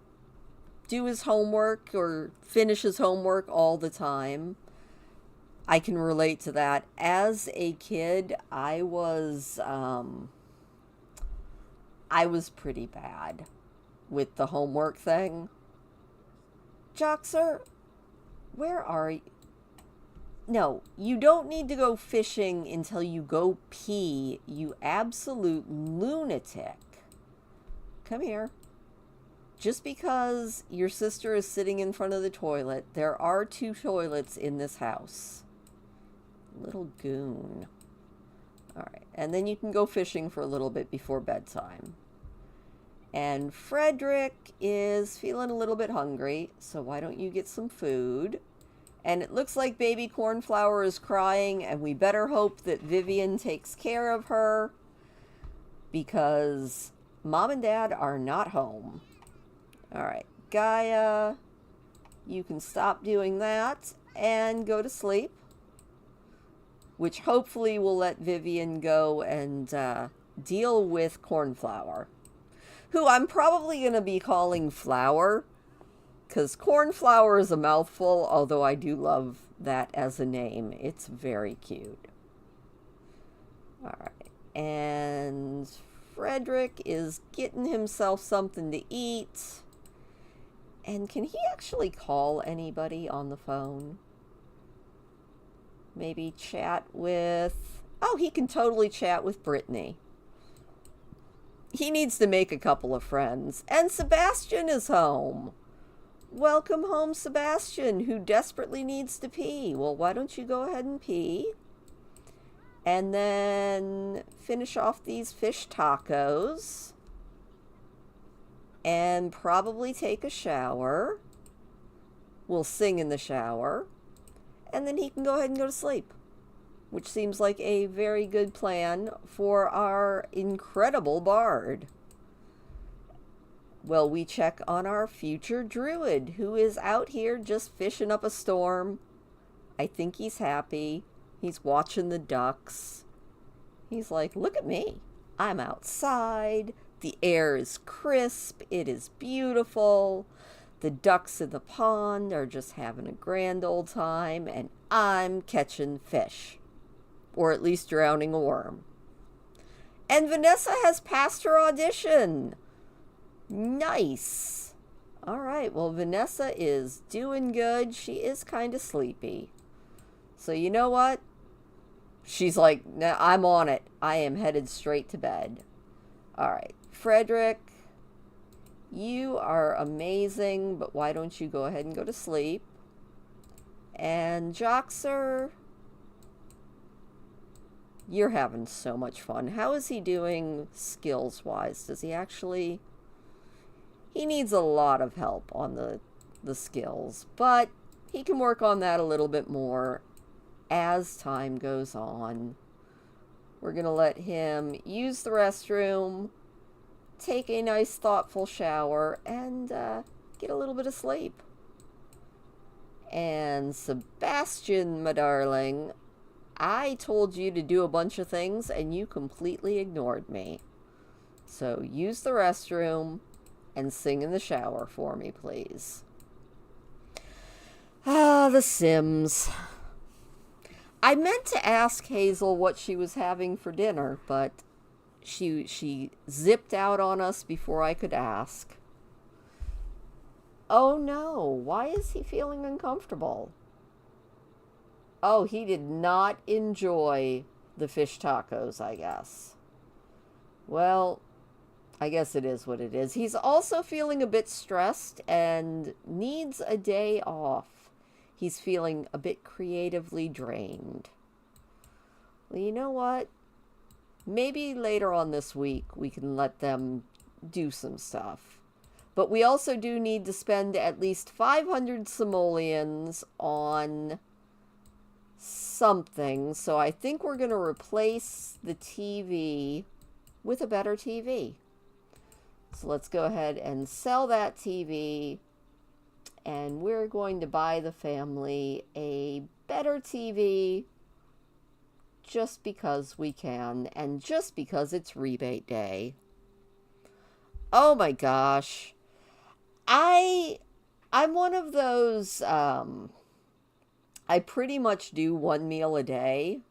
do his homework or finish his homework all the time, I can relate to that. As a kid, I was pretty bad with the homework thing. Joxer, where are you? No, you don't need to go fishing until you go pee, you absolute lunatic. Come here. Just because your sister is sitting in front of the toilet, there are 2 toilets in this house. Little goon. All right, and then you can go fishing for a little bit before bedtime. And Frederick is feeling a little bit hungry, so why don't you get some food? And it looks like baby Cornflower is crying, and we better hope that Vivian takes care of her, because Mom and Dad are not home. All right, Gaia, you can stop doing that and go to sleep, which hopefully will let Vivian go and deal with Cornflower, who I'm probably going to be calling Flower, because Cornflower is a mouthful, although I do love that as a name. It's very cute. All right, and Frederick is getting himself something to eat. And can he actually call anybody on the phone? Maybe chat with... Oh, he can totally chat with Brittany. He needs to make a couple of friends. And Sebastian is home. Welcome home, Sebastion, who desperately needs to pee. Well, why don't you go ahead and pee? And then finish off these fish tacos. And probably take a shower. We'll sing in the shower. And then he can go ahead and go to sleep. Which seems like a very good plan for our incredible bard. Well, we check on our future druid, who is out here just fishing up a storm. I think he's happy. He's watching the ducks. He's like, look at me. I'm outside. The air is crisp. It is beautiful. The ducks in the pond are just having a grand old time, and I'm catching fish. Or at least drowning a worm. And Vanessa has passed her audition. Nice. All right, well, Vanessa is doing good. She is kind of sleepy. So you know what? She's like, nah, I'm on it. I am headed straight to bed. All right, Frederick, you are amazing, but why don't you go ahead and go to sleep? And Joxer, You're having so much fun. How is he doing skills-wise? Does he actually... He needs a lot of help on the skills, but he can work on that a little bit more as time goes on. We're going to let him use the restroom, take a nice thoughtful shower, and get a little bit of sleep. And Sebastian, my darling, I told you to do a bunch of things and you completely ignored me. So use the restroom and sing in the shower for me, please. Ah, The Sims. I meant to ask Hazel what she was having for dinner, but she zipped out on us before I could ask. Oh no, why is he feeling uncomfortable? Oh, he did not enjoy the fish tacos, I guess. Well, I guess it is what it is. He's also feeling a bit stressed and needs a day off. He's feeling a bit creatively drained. Well, you know what? Maybe later on this week we can let them do some stuff. But we also do need to spend at least 500 simoleons on something. So I think we're going to replace the TV with a better TV. So let's go ahead and sell that TV. And we're going to buy the family a better TV just because we can and just because it's rebate day. Oh my gosh. I'm one of those, I pretty much do one meal a day.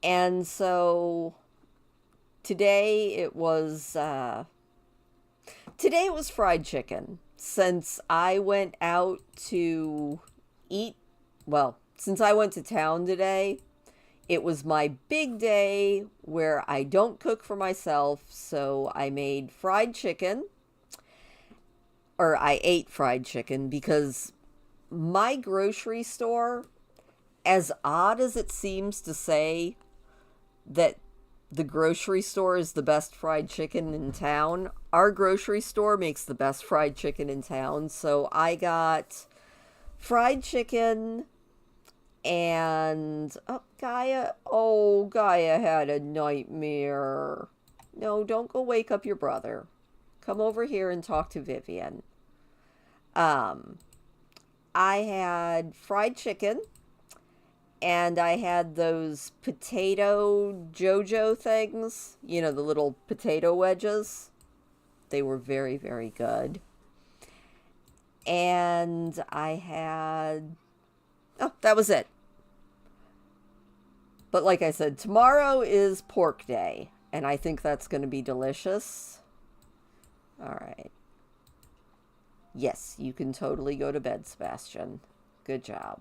And so today it was fried chicken. Since I went out to eat, well, since I went to town today, it was my big day where I don't cook for myself. So I made fried chicken. Or I ate fried chicken because my grocery store, as odd as it seems to say that the grocery store is the best fried chicken in town, our grocery store makes the best fried chicken in town. So I got fried chicken and Gaia had a nightmare. No, don't go wake up your brother. Come over here and talk to Vivian. I had fried chicken, and I had those potato JoJo things, you know, the little potato wedges. They were very, very good. And I had, that was it. But like I said, tomorrow is pork day, and I think that's going to be delicious. All right. Yes, you can totally go to bed, Sebastian. Good job.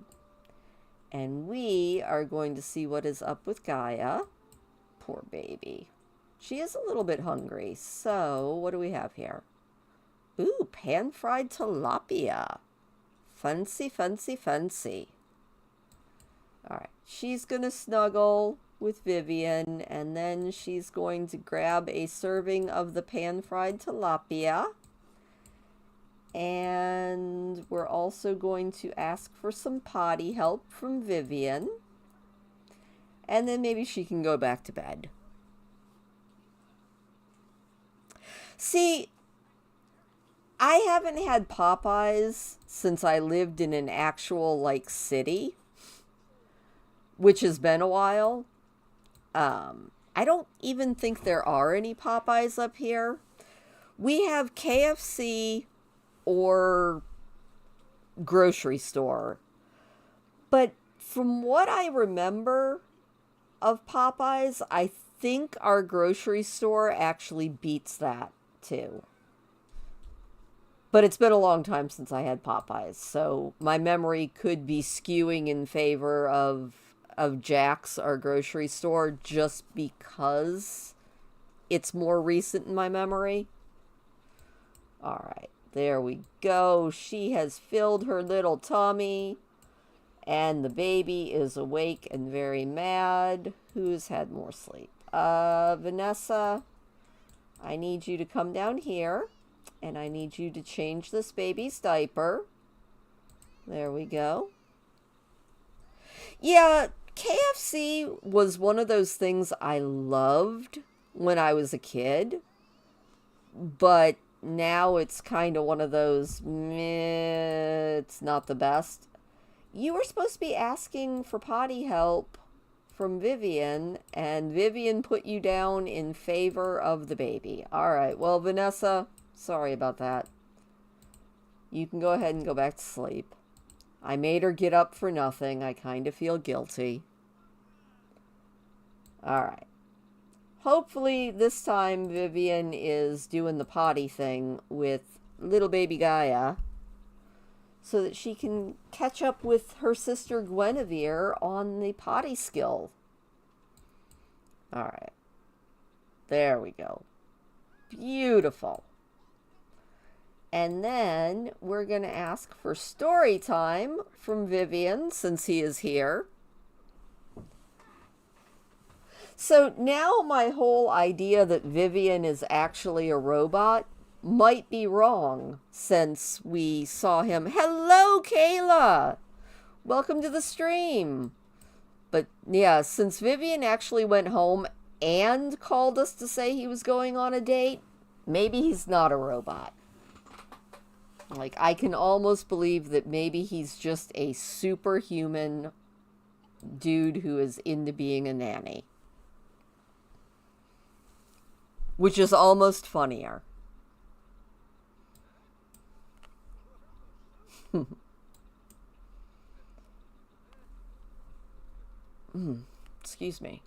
And we are going to see what is up with Gaia. Poor baby. She is a little bit hungry. So, what do we have here? Ooh, pan-fried tilapia. Fancy, fancy, fancy. All right. She's going to snuggle with Vivian, and then she's going to grab a serving of the pan-fried tilapia. And we're also going to ask for some potty help from Vivian. And then maybe she can go back to bed. See, I haven't had Popeyes since I lived in an actual, city, which has been a while. I don't even think there are any Popeyes up here. We have KFC or grocery store. But from what I remember of Popeyes, I think our grocery store actually beats that too. But it's been a long time since I had Popeyes, so my memory could be skewing in favor of Jack's, our grocery store, just because it's more recent in my memory. All right. There we go. She has filled her little tummy. And the baby is awake and very mad. Who's had more sleep? Vanessa, I need you to come down here, and I need you to change this baby's diaper. There we go. Yeah, KFC was one of those things I loved when I was a kid, but now it's kind of one of those, meh, it's not the best. You were supposed to be asking for potty help from Vivian, and Vivian put you down in favor of the baby. All right, well, Vanessa, sorry about that. You can go ahead and go back to sleep. I made her get up for nothing. I kind of feel guilty. All right. Hopefully this time Vivian is doing the potty thing with little baby Gaia so that she can catch up with her sister Guinevere on the potty skill. All right. There we go. Beautiful. And then we're going to ask for story time from Vivian since he is here. So now my whole idea that Vivian is actually a robot might be wrong since we saw him. Hello, Kayla! Welcome to the stream. But yeah, since Vivian actually went home and called us to say he was going on a date, maybe he's not a robot. Like, I can almost believe that maybe he's just a superhuman dude who is into being a nanny. Which is almost funnier. Excuse me.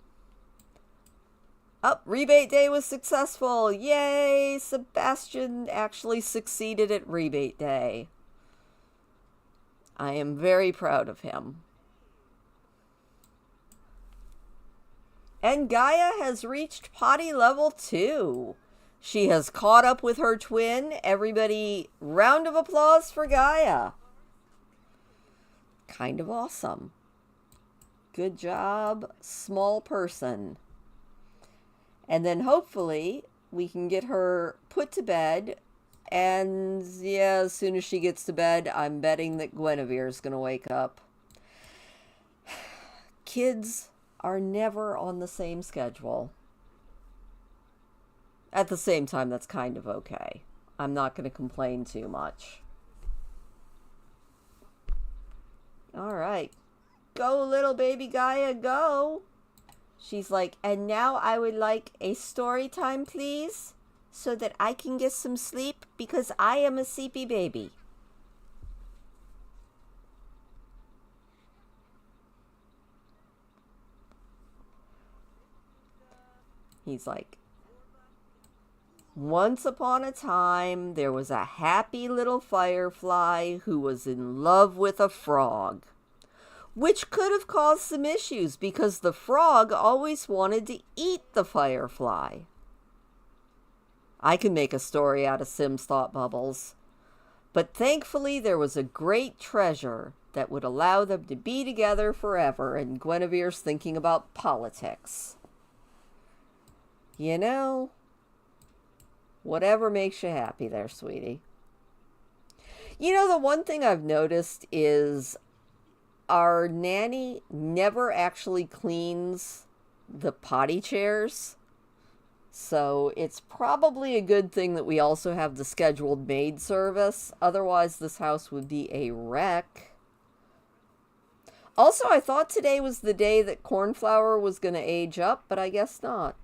Rebate day was successful. Yay! Sebastian actually succeeded at rebate day. I am very proud of him. And Gaia has reached potty level 2. She has caught up with her twin. Everybody, round of applause for Gaia. Kind of awesome. Good job, small person. And then hopefully we can get her put to bed. And yeah, as soon as she gets to bed, I'm betting that Guinevere is going to wake up. Kids are never on the same schedule. At the same time, that's kind of okay. I'm not going to complain too much. All right. Go, little baby Gaia, go. She's like, and now I would like a story time, please, so that I can get some sleep because I am a sleepy baby. He's like, once upon a time, there was a happy little firefly who was in love with a frog, which could have caused some issues because the frog always wanted to eat the firefly. I can make a story out of Sim's thought bubbles. But thankfully, there was a great treasure that would allow them to be together forever, and Guinevere's thinking about politics. You know, whatever makes you happy there, sweetie. You know, the one thing I've noticed is our nanny never actually cleans the potty chairs. So it's probably a good thing that we also have the scheduled maid service. Otherwise, this house would be a wreck. Also, I thought today was the day that Cornflower was going to age up, but I guess not.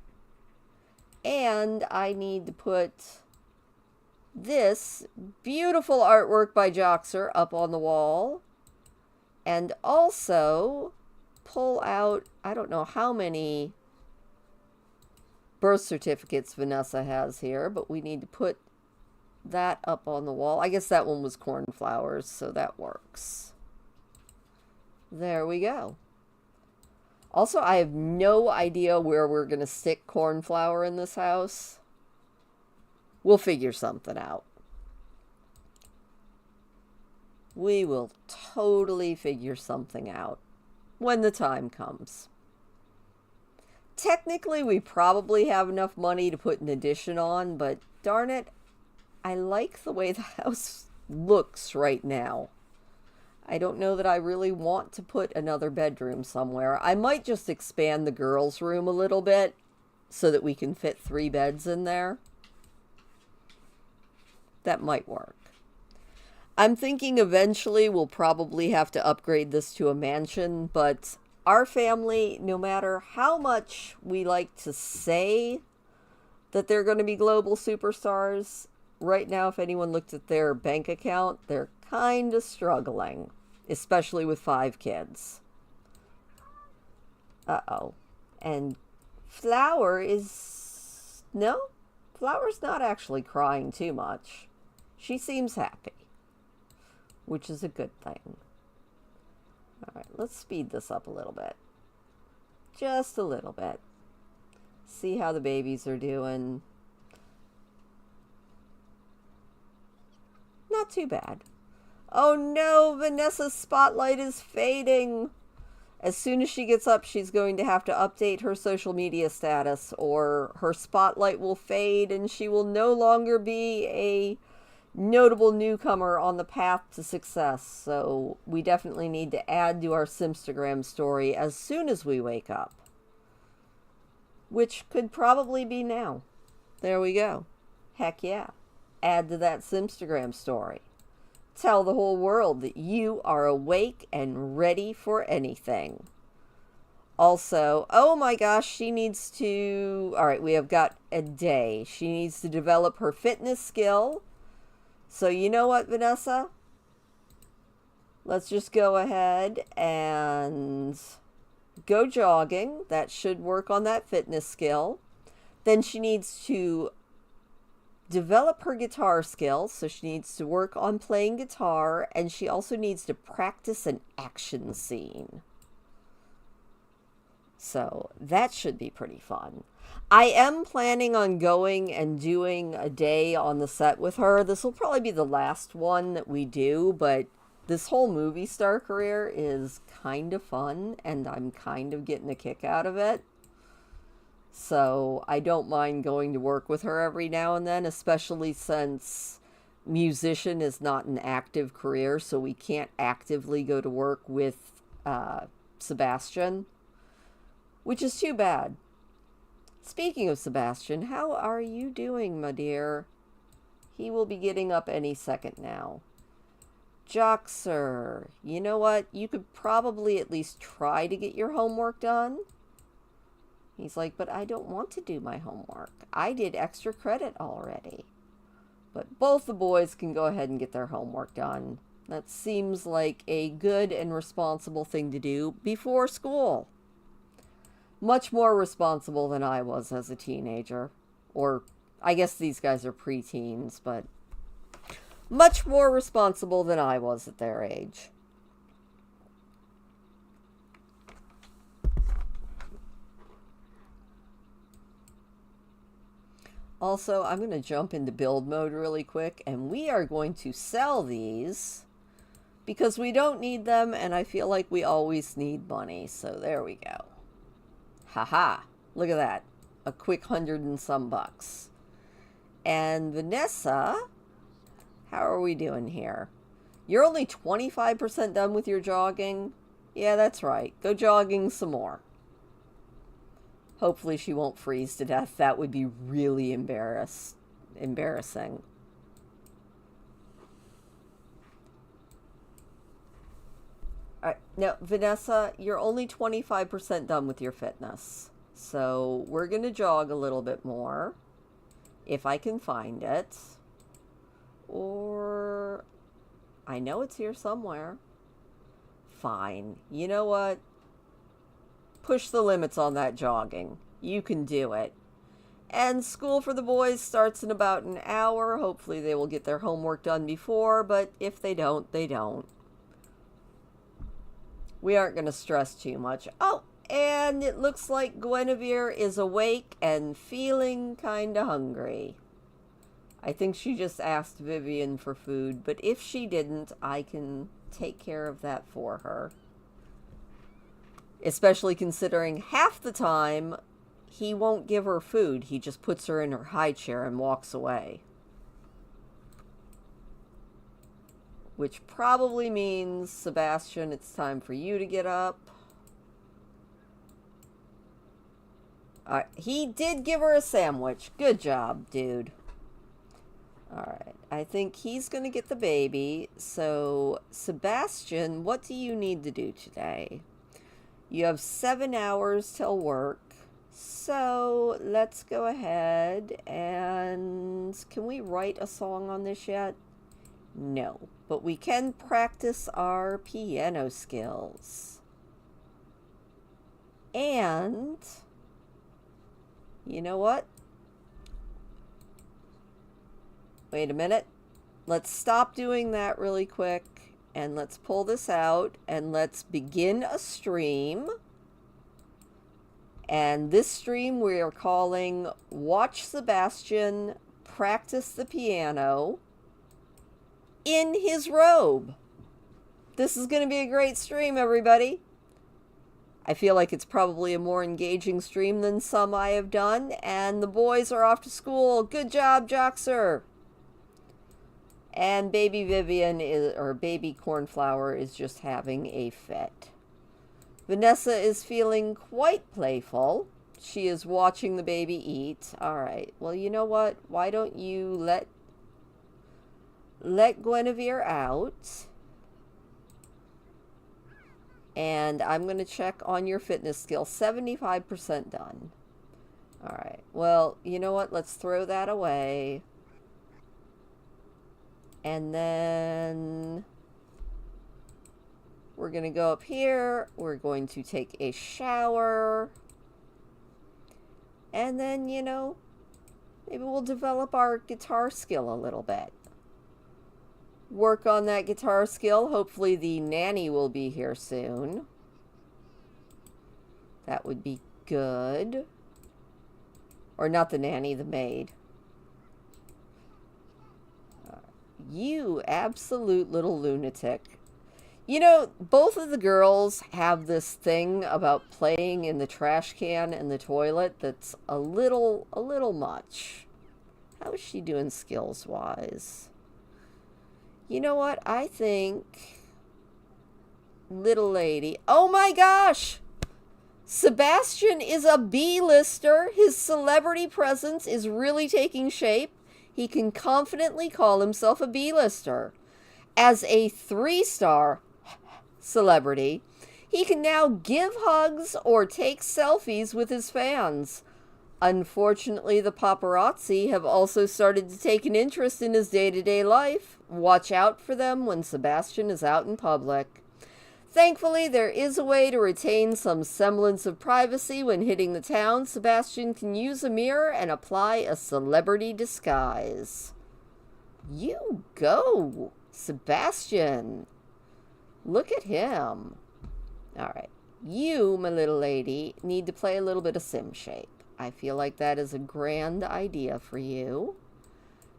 And I need to put this beautiful artwork by Joxer up on the wall. And also pull out, I don't know how many birth certificates Vanessa has here, but we need to put that up on the wall. I guess that one was Cornflowers, so that works. There we go. Also, I have no idea where we're going to stick Cornflower in this house. We'll figure something out. We will totally figure something out when the time comes. Technically, we probably have enough money to put an addition on, but darn it, I like the way the house looks right now. I don't know that I really want to put another bedroom somewhere. I might just expand the girls' room a little bit so that we can fit 3 beds in there. That might work. I'm thinking eventually we'll probably have to upgrade this to a mansion, but our family, no matter how much we like to say that they're going to be global superstars, right now, if anyone looked at their bank account, they're kind of struggling, especially with 5 kids. Uh-oh. And Flower is... No? Flower's not actually crying too much. She seems happy, which is a good thing. All right, let's speed this up a little bit. Just a little bit. See how the babies are doing. Not too bad. Oh no, Vanessa's spotlight is fading. As soon as she gets up, she's going to have to update her social media status, or her spotlight will fade and she will no longer be a notable newcomer on the path to success. So we definitely need to add to our Simstagram story as soon as we wake up. Which could probably be now. There we go. Heck yeah. Add to that Simstagram story. Tell the whole world that you are awake and ready for anything. Also, oh my gosh, she needs to... Alright, we have got a day. She needs to develop her fitness skill. So you know what, Vanessa? Let's just go ahead and go jogging. That should work on that fitness skill. Then she needs to develop her guitar skills. So she needs to work on playing guitar. And she also needs to practice an action scene. So that should be pretty fun. I am planning on going and doing a day on the set with her. This will probably be the last one that we do, but this whole movie star career is kind of fun, and I'm kind of getting a kick out of it. So I don't mind going to work with her every now and then, especially since musician is not an active career, so we can't actively go to work with Sebastian, which is too bad. Speaking of Sebastian, how are you doing, my dear? He will be getting up any second now. Joxer, you know what? You could probably at least try to get your homework done. He's like, but I don't want to do my homework. I did extra credit already. But both the boys can go ahead and get their homework done. That seems like a good and responsible thing to do before school. Much more responsible than I was as a teenager. Or, I guess these guys are preteens, but much more responsible than I was at their age. Also, I'm going to jump into build mode really quick, and we are going to sell these because we don't need them, and I feel like we always need money. So there we go. Haha, look at that. A quick 100 and some bucks. And Vanessa, how are we doing here? You're only 25% done with your jogging? Yeah, that's right. Go jogging some more. Hopefully she won't freeze to death. That would be really embarrassing. Alright, now, Vanessa, you're only 25% done with your fitness. So, we're going to jog a little bit more. If I can find it. Or... I know it's here somewhere. Fine. You know what? Push the limits on that jogging. You can do it. And school for the boys starts in about an hour. Hopefully they will get their homework done before, but if they don't, they don't. We aren't going to stress too much. Oh, and it looks like Guinevere is awake and feeling kind of hungry. I think she just asked Vivian for food, but if she didn't, I can take care of that for her. Especially considering half the time he won't give her food. He just puts her in her high chair and walks away. Which probably means, Sebastian, it's time for you to get up. He did give her a sandwich. Good job, dude. Alright, I think he's going to get the baby. So, Sebastian, what do you need to do today? You have 7 hours till work. So, let's go ahead and... Can we write a song on this yet? No, but we can practice our piano skills. And... You know what? Wait a minute. Let's stop doing that really quick. And let's pull this out. And let's begin a stream. And this stream we are calling Watch Sebastian Practice the Piano in his robe. This is going to be a great stream, everybody. I feel like it's probably a more engaging stream than some I have done. And the boys are off to school. Good job, Joxer. And baby Vivian, or baby Cornflower, is just having a fit. Vanessa is feeling quite playful. She is watching the baby eat. All right. Well, you know what? Why don't you let Guinevere out? And I'm going to check on your fitness skill. 75% done. All right. Well, you know what? Let's throw that away. And then we're going to go up here. We're going to take a shower. And then, you know, maybe we'll develop our guitar skill a little bit. Work on that guitar skill. Hopefully the nanny will be here soon. That would be good. Or not the nanny, the maid. You absolute little lunatic. You know, both of the girls have this thing about playing in the trash can and the toilet that's a little much. How is she doing skills-wise? You know what? I think... Little lady... Oh my gosh! Sebastian is a B-lister. His celebrity presence is really taking shape. He can confidently call himself a B-lister. As a 3-star celebrity, he can now give hugs or take selfies with his fans. Unfortunately, the paparazzi have also started to take an interest in his day-to-day life. Watch out for them when Sebastian is out in public. Thankfully, there is a way to retain some semblance of privacy when hitting the town. Sebastian can use a mirror and apply a celebrity disguise. You go, Sebastian. Look at him. All right. You, my little lady, need to play a little bit of sim shape. I feel like that is a grand idea for you.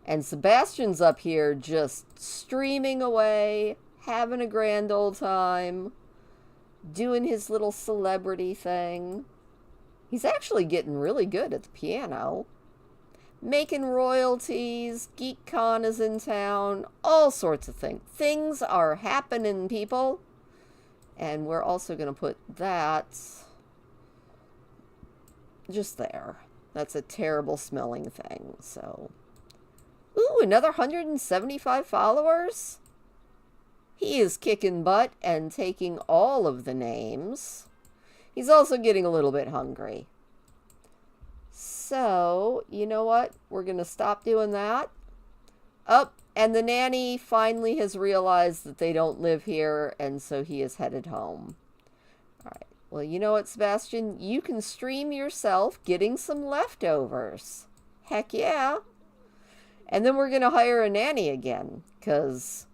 And Sebastian's up here just streaming away, having a grand old time, doing his little celebrity thing. He's actually getting really good at the piano. Making royalties, GeekCon is in town, all sorts of things. Things are happening, people. And we're also going to put that just there. That's a terrible smelling thing, so... Ooh, another 175 followers? He is kicking butt and taking all of the names. He's also getting a little bit hungry. So, you know what? We're going to stop doing that. Oh, and the nanny finally has realized that they don't live here, and so he is headed home. All right. Well, you know what, Sebastian? You can stream yourself getting some leftovers. Heck yeah. And then we're going to hire a nanny again, because,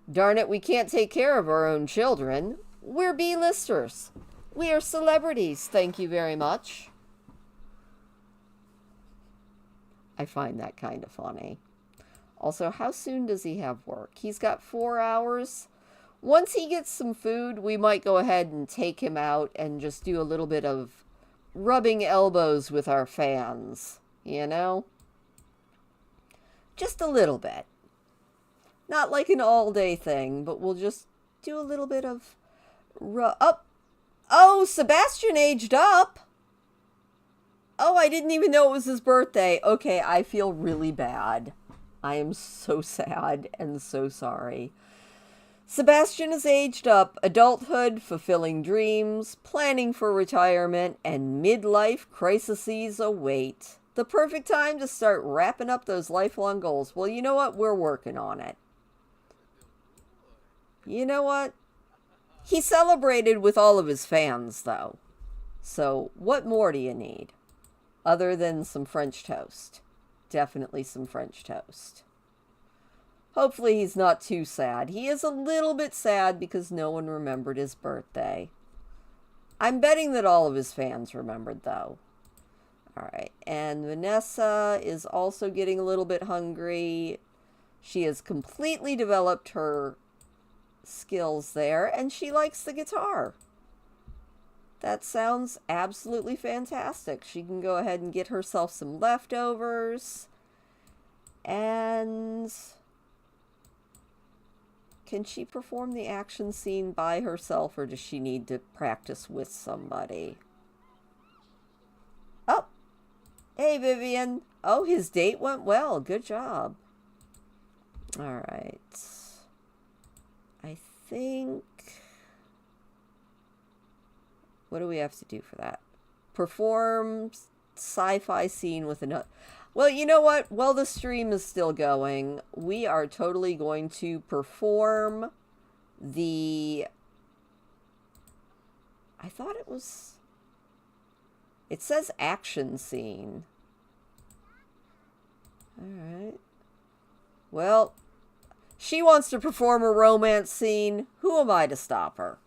darn it, we can't take care of our own children. We're B-listers. We are celebrities, thank you very much. I find that kind of funny. Also, how soon does he have work? He's got 4 hours. Once he gets some food, we might go ahead and take him out and just do a little bit of rubbing elbows with our fans, you know? Just a little bit. Not like an all-day thing, but we'll just do a little bit of... Oh, Sebastian aged up! Oh, I didn't even know it was his birthday. Okay, I feel really bad. I am so sad and so sorry. Sebastian is aged up, adulthood, fulfilling dreams, planning for retirement, and midlife crises await. The perfect time to start wrapping up those lifelong goals. Well, you know what? We're working on it. You know what? He celebrated with all of his fans, though. So, what more do you need? Other than some French toast. Definitely some French toast. Hopefully he's not too sad. He is a little bit sad because no one remembered his birthday. I'm betting that all of his fans remembered, though. Alright, and Vanessa is also getting a little bit hungry. She has completely developed her skills there, and she likes the guitar. That sounds absolutely fantastic. She can go ahead and get herself some leftovers. And can she perform the action scene by herself, or does she need to practice with somebody? Oh, hey Vivian. Oh, his date went well. Good job. All right. I think... What do we have to do for that? Perform sci-fi scene with another... Well, you know what? While the stream is still going, we are totally going to perform the... I thought it was... It says action scene. Alright. Well, she wants to perform a romance scene. Who am I to stop her?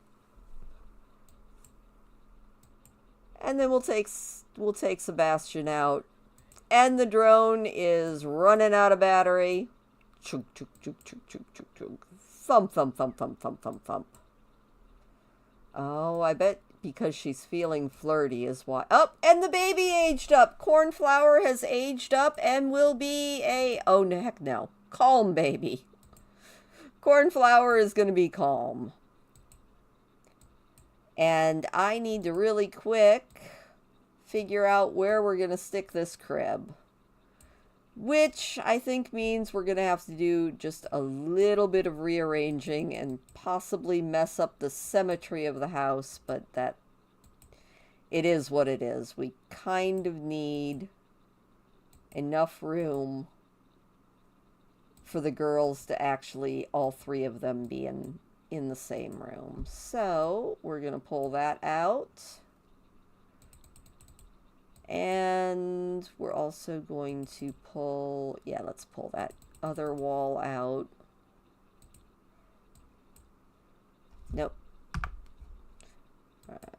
And then we'll take Sebastion out. And the drone is running out of battery. Chug, chug, chug, chug, chug, chug, chug. Thump, thump, thump, thump, thump, thump, thump. Oh, I bet because she's feeling flirty is why. Oh, and the baby aged up. Cornflower has aged up and will be a... Oh, heck no. Calm baby. Cornflower is going to be calm. And I need to really quick figure out where we're going to stick this crib. Which I think means we're going to have to do just a little bit of rearranging and possibly mess up the symmetry of the house. But that, it is what it is. We kind of need enough room for the girls to actually, all three of them, be in the same room. So we're going to pull that out. And we're also going to pull, yeah, let's pull that other wall out. Nope. All right.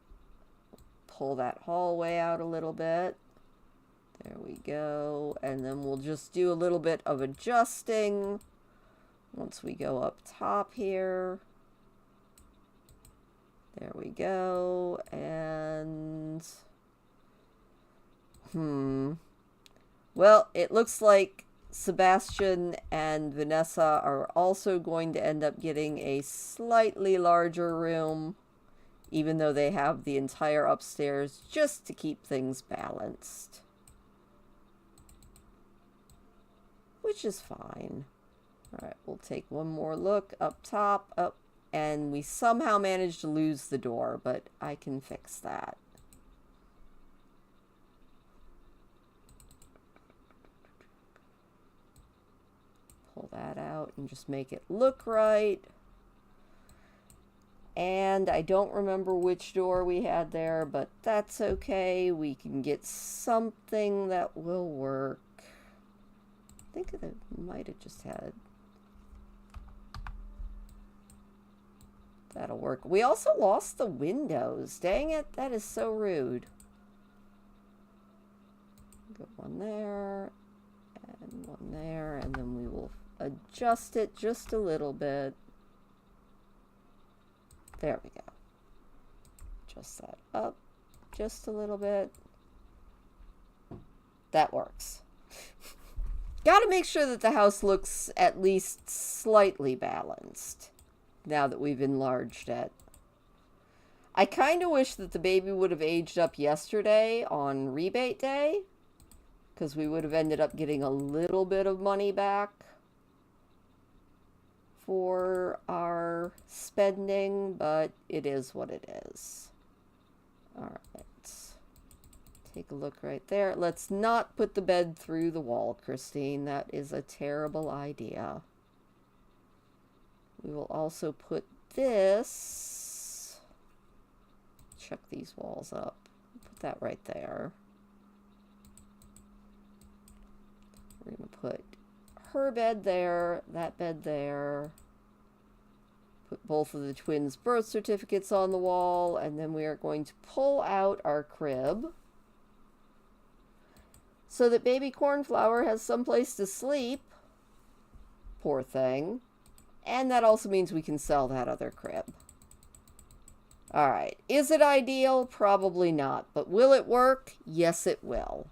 Pull that hallway out a little bit. There we go. And then we'll just do a little bit of adjusting once we go up top here. There we go. And... Well, it looks like Sebastion and Vanessa are also going to end up getting a slightly larger room, even though they have the entire upstairs, just to keep things balanced. Which is fine. Alright, we'll take one more look up top, up, and we somehow managed to lose the door, but I can fix that. Pull that out and just make it look right. And I don't remember which door we had there, but that's okay. We can get something that will work. I think I might have just had... That'll work. We also lost the windows. Dang it, that is so rude. Good one there, and one there, and then we will adjust it just a little bit. There we go. Adjust that up just a little bit. That works. Got to make sure that the house looks at least slightly balanced now that we've enlarged it. I kind of wish that the baby would have aged up yesterday on rebate day, because we would have ended up getting a little bit of money back for our spending, but it is what it is. All right. Take a look right there. Let's not put the bed through the wall, Christine. That is a terrible idea. We will also put this... Check these walls up. Put that right there. We're going to put her bed there, that bed there. Put both of the twins' birth certificates on the wall, and then we are going to pull out our crib so that baby Cornflower has someplace to sleep. Poor thing. And that also means we can sell that other crib. Alright, is it ideal? Probably not. But will it work? Yes, it will.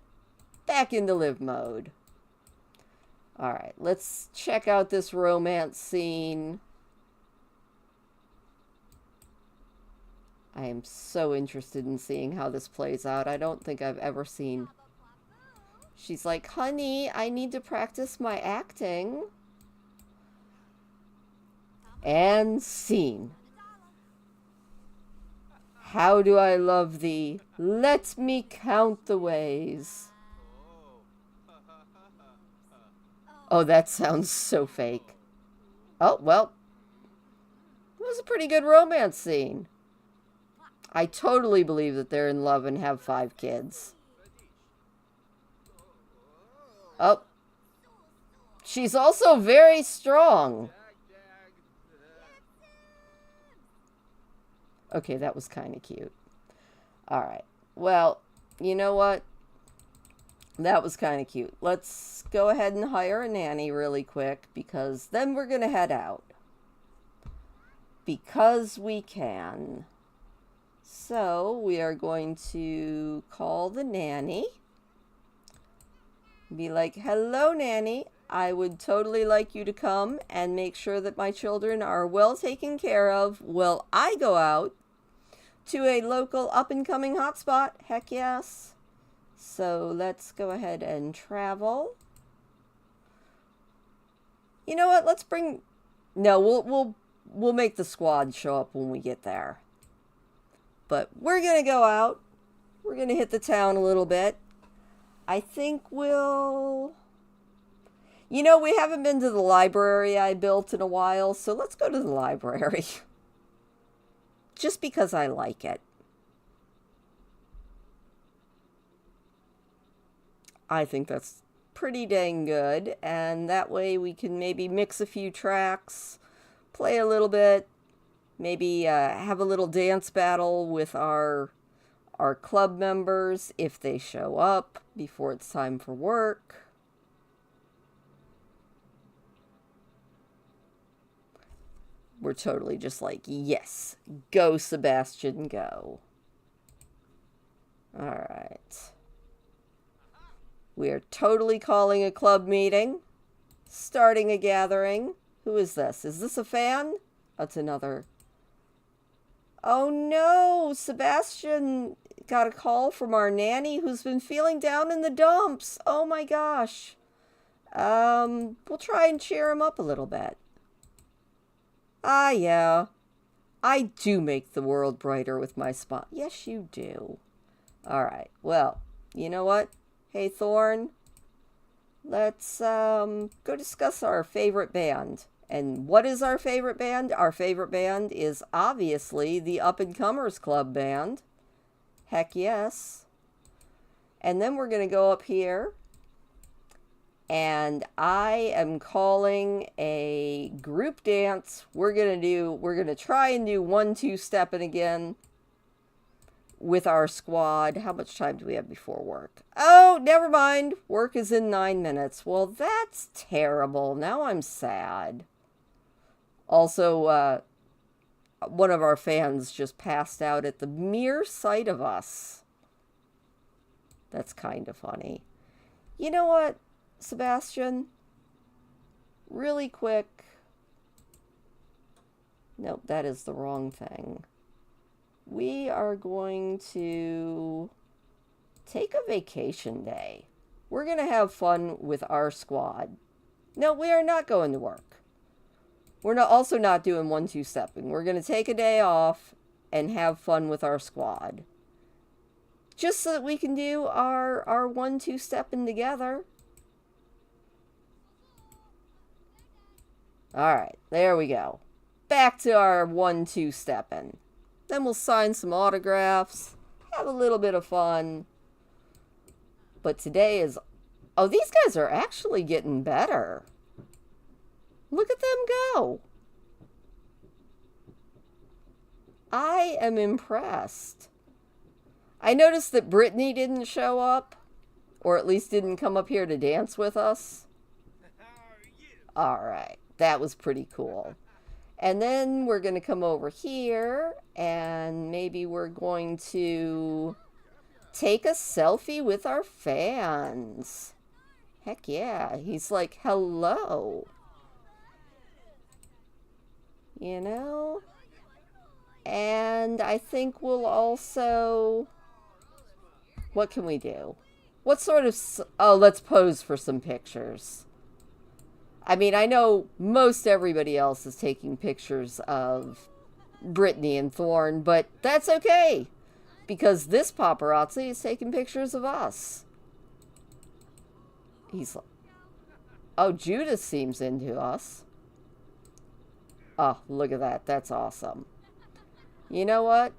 Back into live mode. Alright, let's check out this romance scene. I am so interested in seeing how this plays out. I don't think I've ever seen... She's like, honey, I need to practice my acting. And scene. How do I love thee? Let me count the ways. Oh, that sounds so fake. Oh, well. It was a pretty good romance scene. I totally believe that they're in love and have 5 kids. Oh. She's also very strong. Okay, that was kind of cute. Alright. Well, you know what? That was kind of cute. Let's go ahead and hire a nanny really quick, because then we're going to head out. Because we can. So, we are going to call the nanny. Be like, hello, nanny. I would totally like you to come and make sure that my children are well taken care of while I go out to a local up-and-coming hotspot. Heck yes. So let's go ahead and travel. You know what? Let's bring... No, we'll make the squad show up when we get there. But we're going to go out. We're going to hit the town a little bit. I think we'll... You know, we haven't been to the library I built in a while, so let's go to the library. Just because I like it. I think that's pretty dang good, and that way we can maybe mix a few tracks, play a little bit, maybe have a little dance battle with our club members if they show up before it's time for work. We're totally just like, yes, go Sebastian, go. Alright. We are totally calling a club meeting. Starting a gathering. Who is this? Is this a fan? That's another. Oh no! Sebastian got a call from our nanny who's been feeling down in the dumps. Oh my gosh. We'll try and cheer him up a little bit. Ah, yeah. I do make the world brighter with my spot. Yes, you do. Alright, well, you know what? Hey, Thorn. Let's, go discuss our favorite band. And what is our favorite band? Our favorite band is obviously the Up-and-Comers Club band. Heck yes. And then we're going to go up here. And I am calling a group dance. We're going to try and do 1-2 stepping again with our squad. How much time do we have before work? Oh, never mind. Work is in 9 minutes. Well, that's terrible. Now I'm sad. Also, one of our fans just passed out at the mere sight of us. That's kind of funny. You know what, Sebastian? Really quick. Nope, that is the wrong thing. We are going to take a vacation day. We're going to have fun with our squad. No, we are not going to work. We're also not doing 1-2-stepping. We're going to take a day off and have fun with our squad. Just so that we can do our 1-2-stepping together. Alright, there we go. Back to our 1-2-stepping. Then we'll sign some autographs, have a little bit of fun. But today is... Oh, these guys are actually getting better. Look at them go. I am impressed. I noticed that Brittany didn't show up, or at least didn't come up here to dance with us. Alright, that was pretty cool. And then we're going to come over here, and maybe we're going to take a selfie with our fans. Heck yeah, he's like, hello. You know? And I think we'll also... What can we do? What sort of... Oh, let's pose for some pictures. I mean, I know most everybody else is taking pictures of Brittany and Thorn, but that's okay. Because this paparazzi is taking pictures of us. He's like... Oh, Judas seems into us. Oh, look at that. That's awesome. You know what?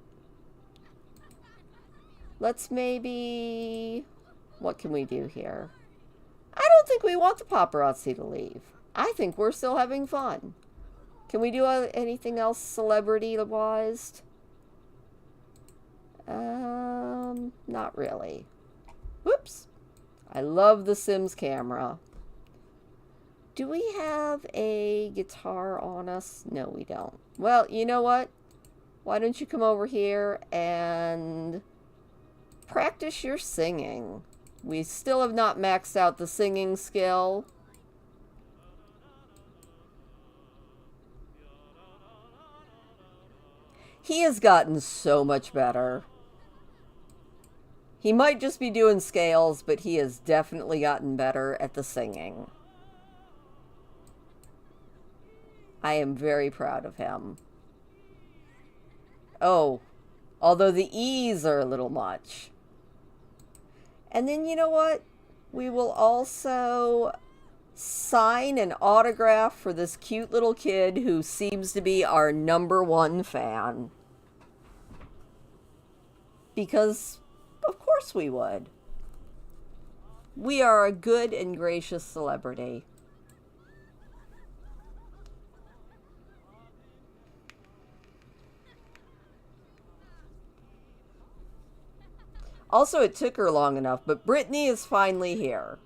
Let's maybe... What can we do here? I don't think we want the paparazzi to leave. I think we're still having fun. Can we do anything else celebrity-wise? Not really. Whoops. I love the Sims camera. Do we have a guitar on us? No, we don't. Well, you know what? Why don't you come over here and practice your singing? We still have not maxed out the singing skill. He has gotten so much better. He might just be doing scales, but he has definitely gotten better at the singing. I am very proud of him. Oh, although the E's are a little much. And then, you know what? We will also sign an autograph for this cute little kid who seems to be our #1 fan. Because, of course we would. We are a good and gracious celebrity. Also, it took her long enough, but Brittany is finally here.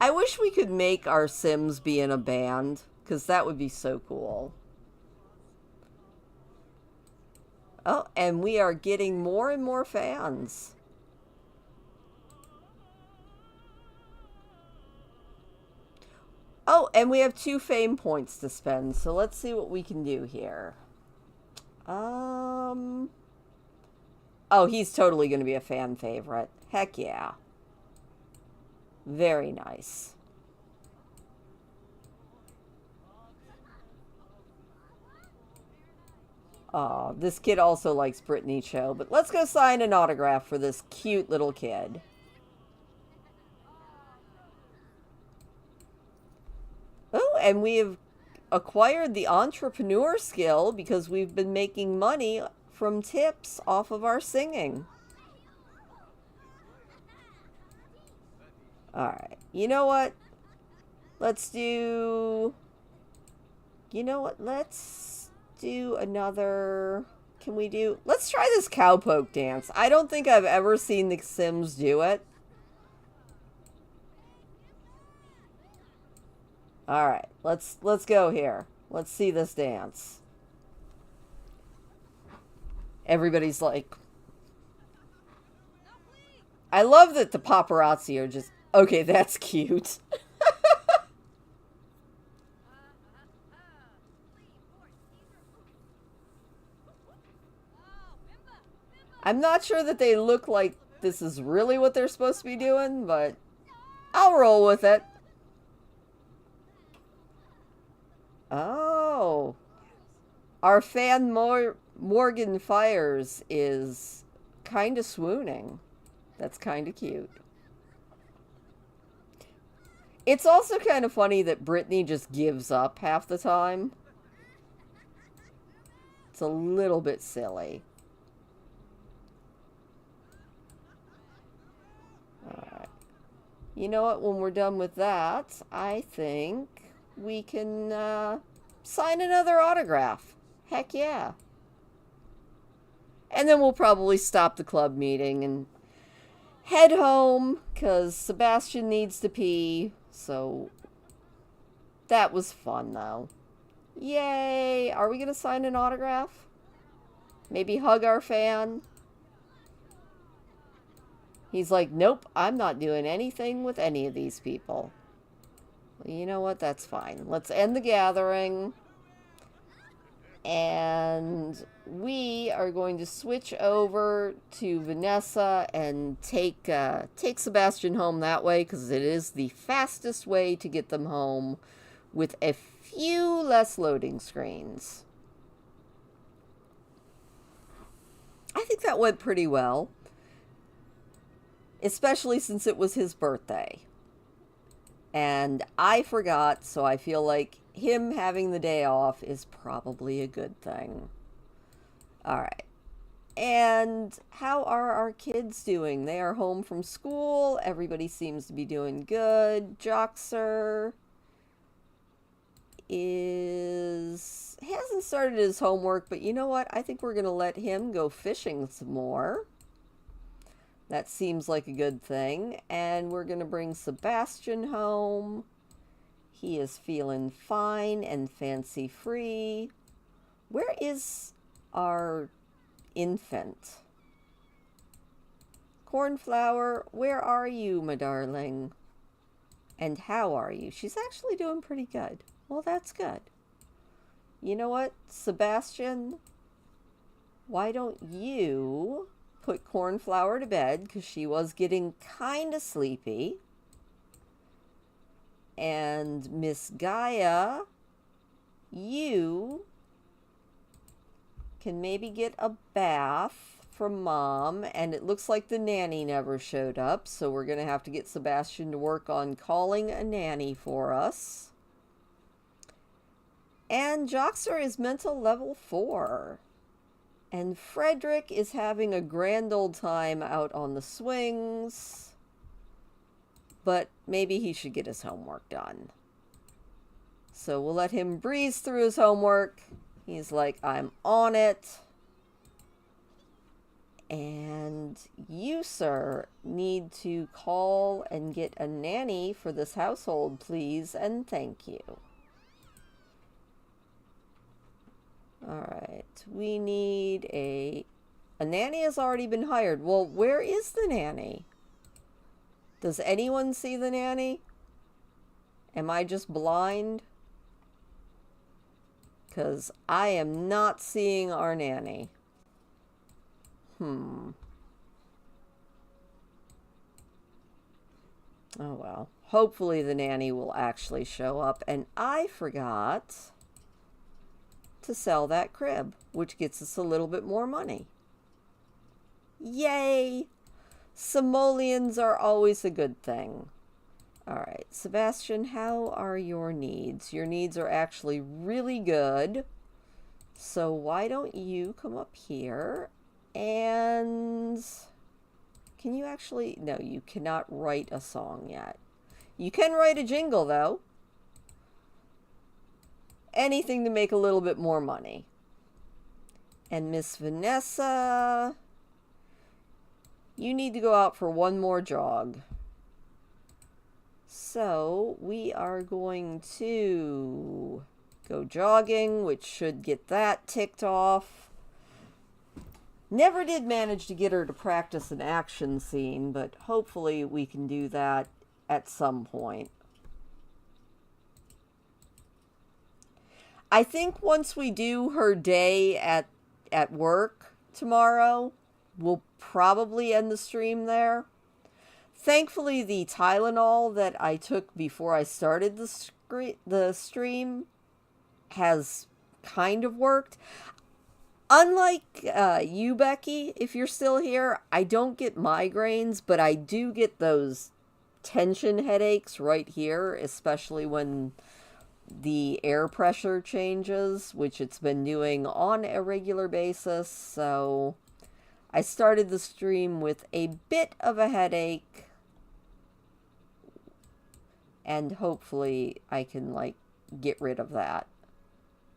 I wish we could make our Sims be in a band, because that would be so cool. Oh, and we are getting more and more fans. Oh, and we have 2 fame points to spend, so let's see what we can do here. Oh, he's totally going to be a fan favorite. Heck yeah. Very nice. Oh, this kid also likes Brittany Cho, but let's go sign an autograph for this cute little kid. Oh, and we have acquired the entrepreneur skill because we've been making money from tips off of our singing. Alright, you know what? Let's do... You know what? Let's do another... Can we do... Let's try this cowpoke dance. I don't think I've ever seen the Sims do it. Alright, let's go here. Let's see this dance. Everybody's like, I love that the paparazzi are just, okay, that's cute. I'm not sure that they look like this is really what they're supposed to be doing, but I'll roll with it. Oh. Our fan Morgan Fires is kind of swooning. That's kind of cute. It's also kind of funny that Brittany just gives up half the time. It's a little bit silly. Alright. You know what? When we're done with that, I think we can sign another autograph. Heck yeah. And then we'll probably stop the club meeting and head home because Sebastian needs to pee. So that was fun though. Yay! Are we going to sign an autograph? Maybe hug our fan? He's like, nope, I'm not doing anything with any of these people. Well, you know what? That's fine. Let's end the gathering. And we are going to switch over to Vanessa and take Sebastion home that way because it is the fastest way to get them home with a few less loading screens. I think that went pretty well, especially since it was his birthday. And I forgot, so I feel like him having the day off is probably a good thing. Alright. And how are our kids doing? They are home from school. Everybody seems to be doing good. Joxer hasn't started his homework, but you know what? I think we're going to let him go fishing some more. That seems like a good thing. And we're going to bring Sebastion home. He is feeling fine and fancy free. Where is our infant? Cornflower, where are you, my darling? And how are you? She's actually doing pretty good. Well, that's good. You know what, Sebastion? Why don't you put Cornflower to bed because she was getting kind of sleepy. And Miss Gaia, you can maybe get a bath from Mom. And it looks like the nanny never showed up, so we're going to have to get Sebastion to work on calling a nanny for us. And Joxer is mental level 4. And Frederick is having a grand old time out on the swings. But maybe he should get his homework done. So we'll let him breeze through his homework. He's like, I'm on it. And you, sir, need to call and get a nanny for this household, please, and thank you. Alright, we need a nanny has already been hired. Well, where is the nanny? Does anyone see the nanny? Am I just blind? Because I am not seeing our nanny. Oh well. Hopefully the nanny will actually show up. And I forgot to sell that crib, which gets us a little bit more money. Yay! Simoleons are always a good thing. Alright, Sebastion, how are your needs? Your needs are actually really good. So why don't you come up here and... Can you actually... No, you cannot write a song yet. You can write a jingle, though. Anything to make a little bit more money. And Miss Vanessa, you need to go out for one more jog. So we are going to go jogging, which should get that ticked off. Never did manage to get her to practice an action scene, but hopefully we can do that at some point. I think once we do her day at work tomorrow, we'll probably end the stream there. Thankfully, the Tylenol that I took before I started the stream has kind of worked. Unlike you, Becky, if you're still here, I don't get migraines, but I do get those tension headaches right here, especially when the air pressure changes, which it's been doing on a regular basis. So I started the stream with a bit of a headache, and hopefully I can, like, get rid of that.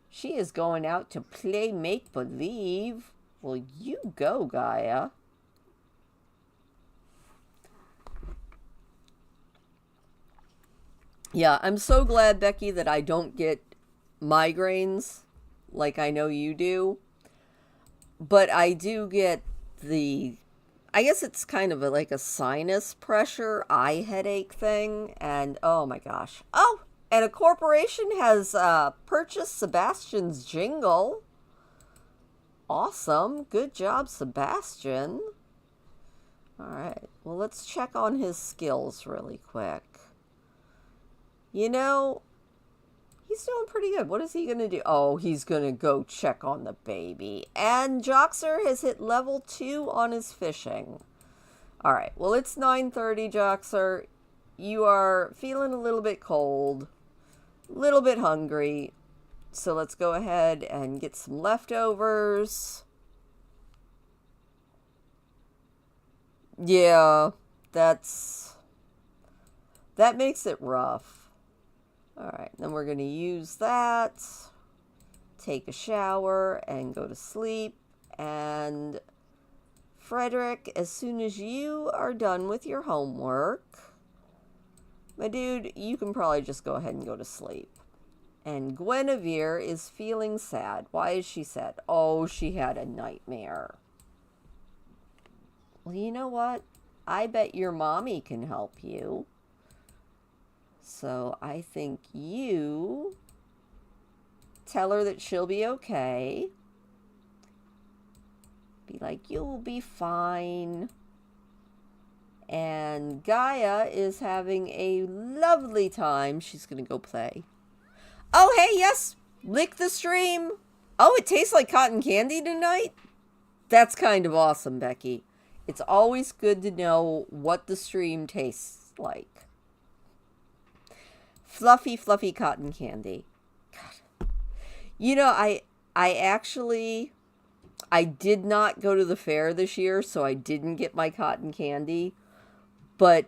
She is going out to play make-believe. Well, you go, Gaia. Yeah, I'm so glad, Becky, that I don't get migraines like I know you do. But I do get I guess it's kind of like a sinus pressure, eye headache thing. And oh my gosh. Oh, and a corporation has purchased Sebastions' jingle. Awesome. Good job, Sebastian. All right. Well, let's check on his skills really quick. You know, he's doing pretty good. What is he going to do? Oh, he's going to go check on the baby. And Joxer has hit level 2 on his fishing. All right. Well, it's 9:30, Joxer. You are feeling a little bit cold, a little bit hungry. So let's go ahead and get some leftovers. Yeah, that makes it rough. All right, then we're going to use that, take a shower, and go to sleep. And Frederick, as soon as you are done with your homework, my dude, you can probably just go ahead and go to sleep. And Guinevere is feeling sad. Why is she sad? Oh, she had a nightmare. Well, you know what? I bet your mommy can help you. So I think you tell her that she'll be okay. Be like, you'll be fine. And Gaia is having a lovely time. She's going to go play. Oh, hey, yes. Lick the stream. Oh, it tastes like cotton candy tonight? That's kind of awesome, Becky. It's always good to know what the stream tastes like. Fluffy, fluffy cotton candy. God. You know, I did not go to the fair this year, so I didn't get my cotton candy. But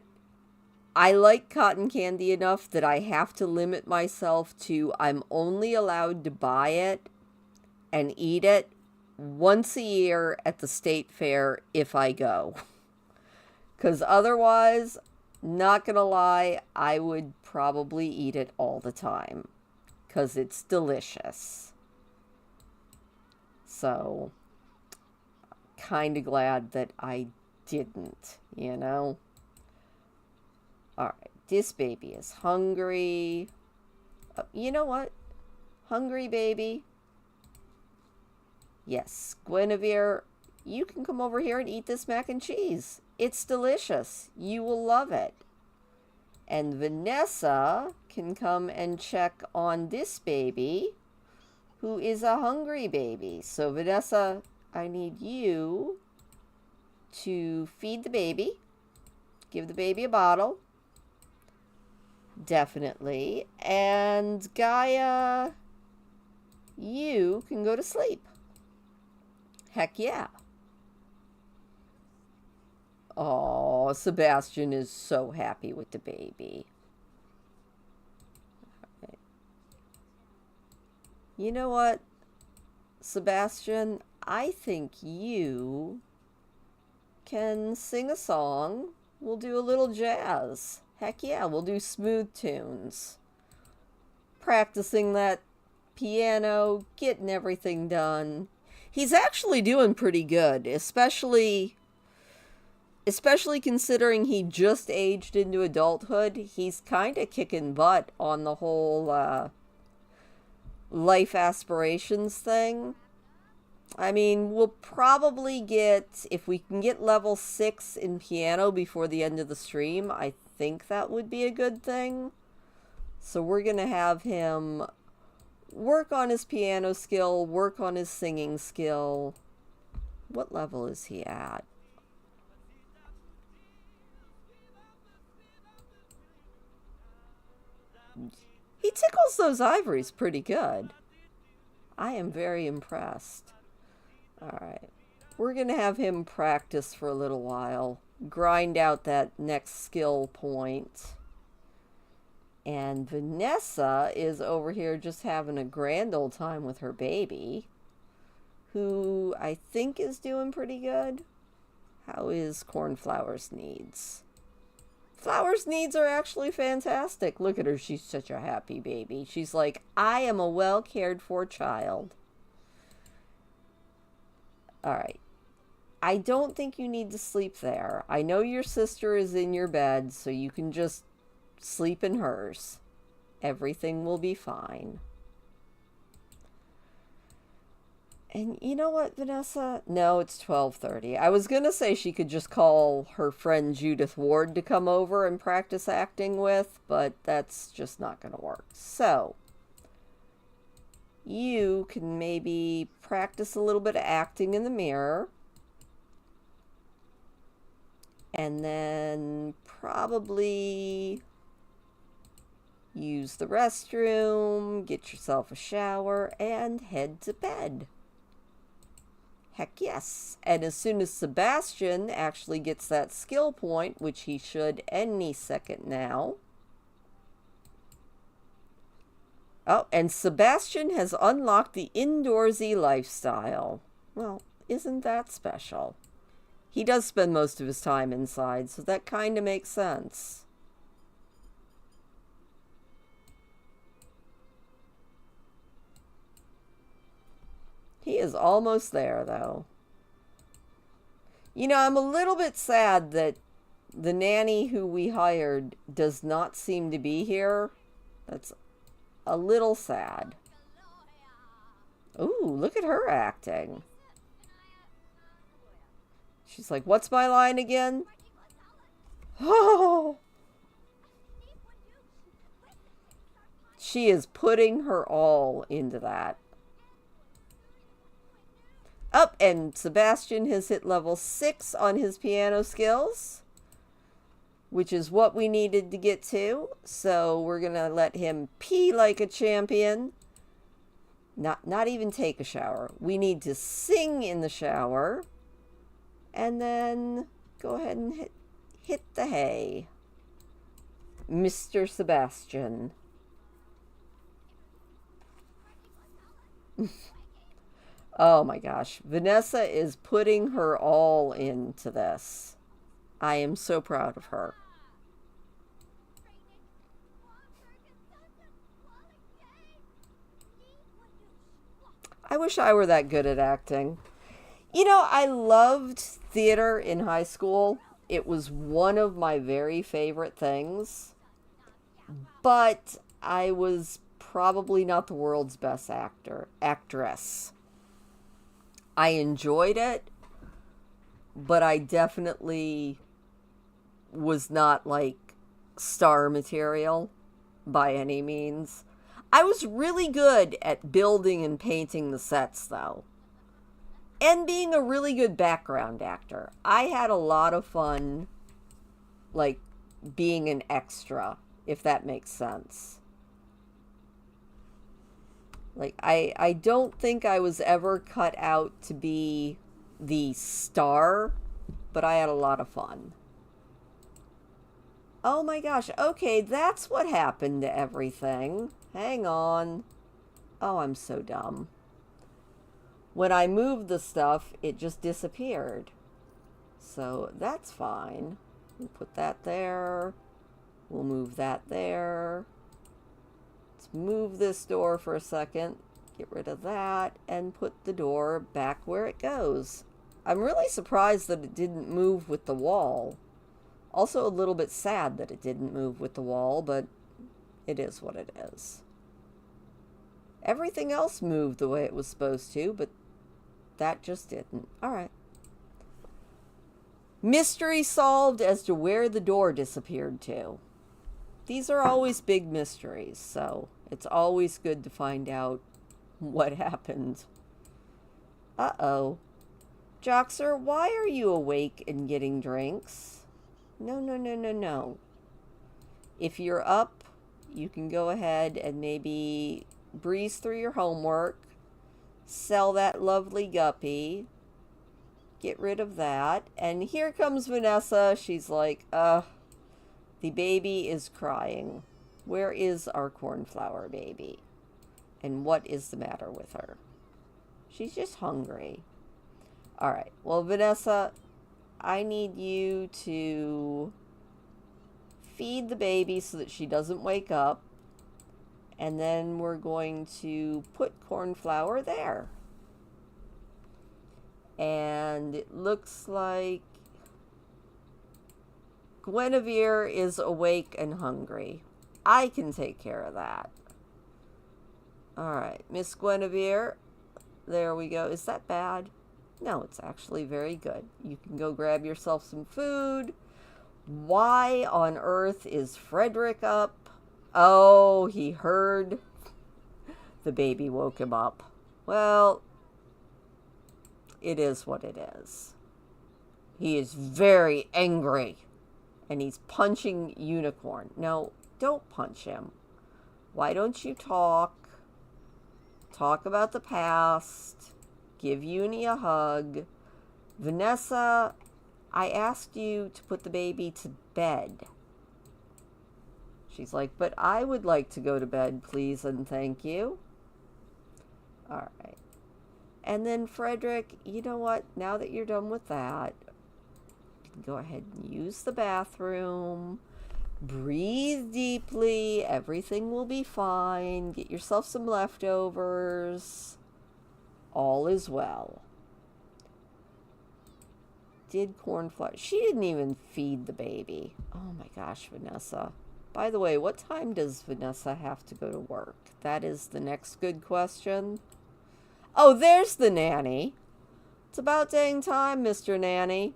I like cotton candy enough that I have to limit myself to I'm only allowed to buy it and eat it once a year at the state fair if I go. Because otherwise, not gonna lie, I would probably eat it all the time. Because it's delicious. So, kind of glad that I didn't, you know? Alright, this baby is hungry. You know what? Hungry baby. Yes, Guinevere, you can come over here and eat this mac and cheese. It's delicious. You will love it. And Vanessa can come and check on this baby, who is a hungry baby. So Vanessa, I need you to feed the baby. Give the baby a bottle. Definitely. And Gaia, you can go to sleep. Heck yeah. Oh, Sebastian is so happy with the baby. Right. You know what, Sebastian? I think you can sing a song. We'll do a little jazz. Heck yeah, we'll do smooth tunes. Practicing that piano, getting everything done. He's actually doing pretty good, especially considering he just aged into adulthood. He's kind of kicking butt on the whole life aspirations thing. I mean, we'll probably get, if we can get level 6 in piano before the end of the stream, I think that would be a good thing. So we're going to have him work on his piano skill, work on his singing skill. What level is he at? He tickles those ivories pretty good. I am very impressed. Alright. We're going to have him practice for a little while. Grind out that next skill point. And Vanessa is over here just having a grand old time with her baby, who I think is doing pretty good. How is Cornflower's needs? Flower's needs are actually fantastic. Look at her. She's such a happy baby. She's like, I am a well cared for child. Alright. I don't think you need to sleep there. I know your sister is in your bed, so you can just sleep in hers. Everything will be fine. And you know what, Vanessa? No, it's 12:30. I was going to say she could just call her friend Judith Ward to come over and practice acting with, but that's just not going to work. So, you can maybe practice a little bit of acting in the mirror. And then probably use the restroom, get yourself a shower, and head to bed. Heck yes. And as soon as Sebastian actually gets that skill point, which he should any second now. Oh, and Sebastian has unlocked the indoorsy lifestyle. Well, isn't that special? He does spend most of his time inside, so that kind of makes sense. He is almost there, though. You know, I'm a little bit sad that the nanny who we hired does not seem to be here. That's a little sad. Ooh, look at her acting. She's like, what's my line again? Oh! She is putting her all into that. Up, and Sebastian has hit level 6 on his piano skills, which is what we needed to get to. So we're going to let him pee like a champion. Not even take a shower. We need to sing in the shower. And then go ahead and hit the hay. Mr. Sebastian. Oh my gosh. Vanessa is putting her all into this. I am so proud of her. I wish I were that good at acting. You know, I loved theater in high school. It was one of my very favorite things. But I was probably not the world's best actress. I enjoyed it, but I definitely was not like star material by any means. I was really good at building and painting the sets, though. And being a really good background actor. I had a lot of fun, like, being an extra, if that makes sense. Like, I don't think I was ever cut out to be the star, but I had a lot of fun. Oh my gosh, okay, that's what happened to everything. Hang on. Oh, I'm so dumb. When I moved the stuff, it just disappeared. So that's fine. We'll put that there. We'll move that there. Let's move this door for a second. Get rid of that and put the door back where it goes. I'm really surprised that it didn't move with the wall. Also a little bit sad that it didn't move with the wall, but it is what it is. Everything else moved the way it was supposed to, but that just didn't. All right. Mystery solved as to where the door disappeared to. These are always big mysteries, so it's always good to find out what happened. Uh-oh. Joxer, why are you awake and getting drinks? No, no, no, no, no. If you're up, you can go ahead and maybe breeze through your homework, sell that lovely guppy, get rid of that, and here comes Vanessa. She's like, the baby is crying. Where is our cornflower baby? And what is the matter with her? She's just hungry. All right, well, Vanessa, I need you to feed the baby so that she doesn't wake up. And then we're going to put cornflower there. And it looks like Guinevere is awake and hungry. I can take care of that. All right, Miss Guinevere. There we go. Is that bad? No, it's actually very good. You can go grab yourself some food. Why on earth is Frederick up? Oh, he heard the baby woke him up. Well, it is what it is. He is very angry. And he's punching Unicorn. No, don't punch him. Why don't you talk? Talk about the past. Give Uni a hug. Vanessa, I asked you to put the baby to bed. She's like, but I would like to go to bed, please and thank you. All right. And then Frederick, you know what? Now that you're done with that, you can go ahead and use the bathroom. Breathe deeply. Everything will be fine. Get yourself some leftovers. All is well. Did cornflower... She didn't even feed the baby. Oh my gosh, Vanessa. By the way, what time does Vanessa have to go to work? That is the next good question. Oh, there's the nanny. It's about dang time, Mr. Nanny.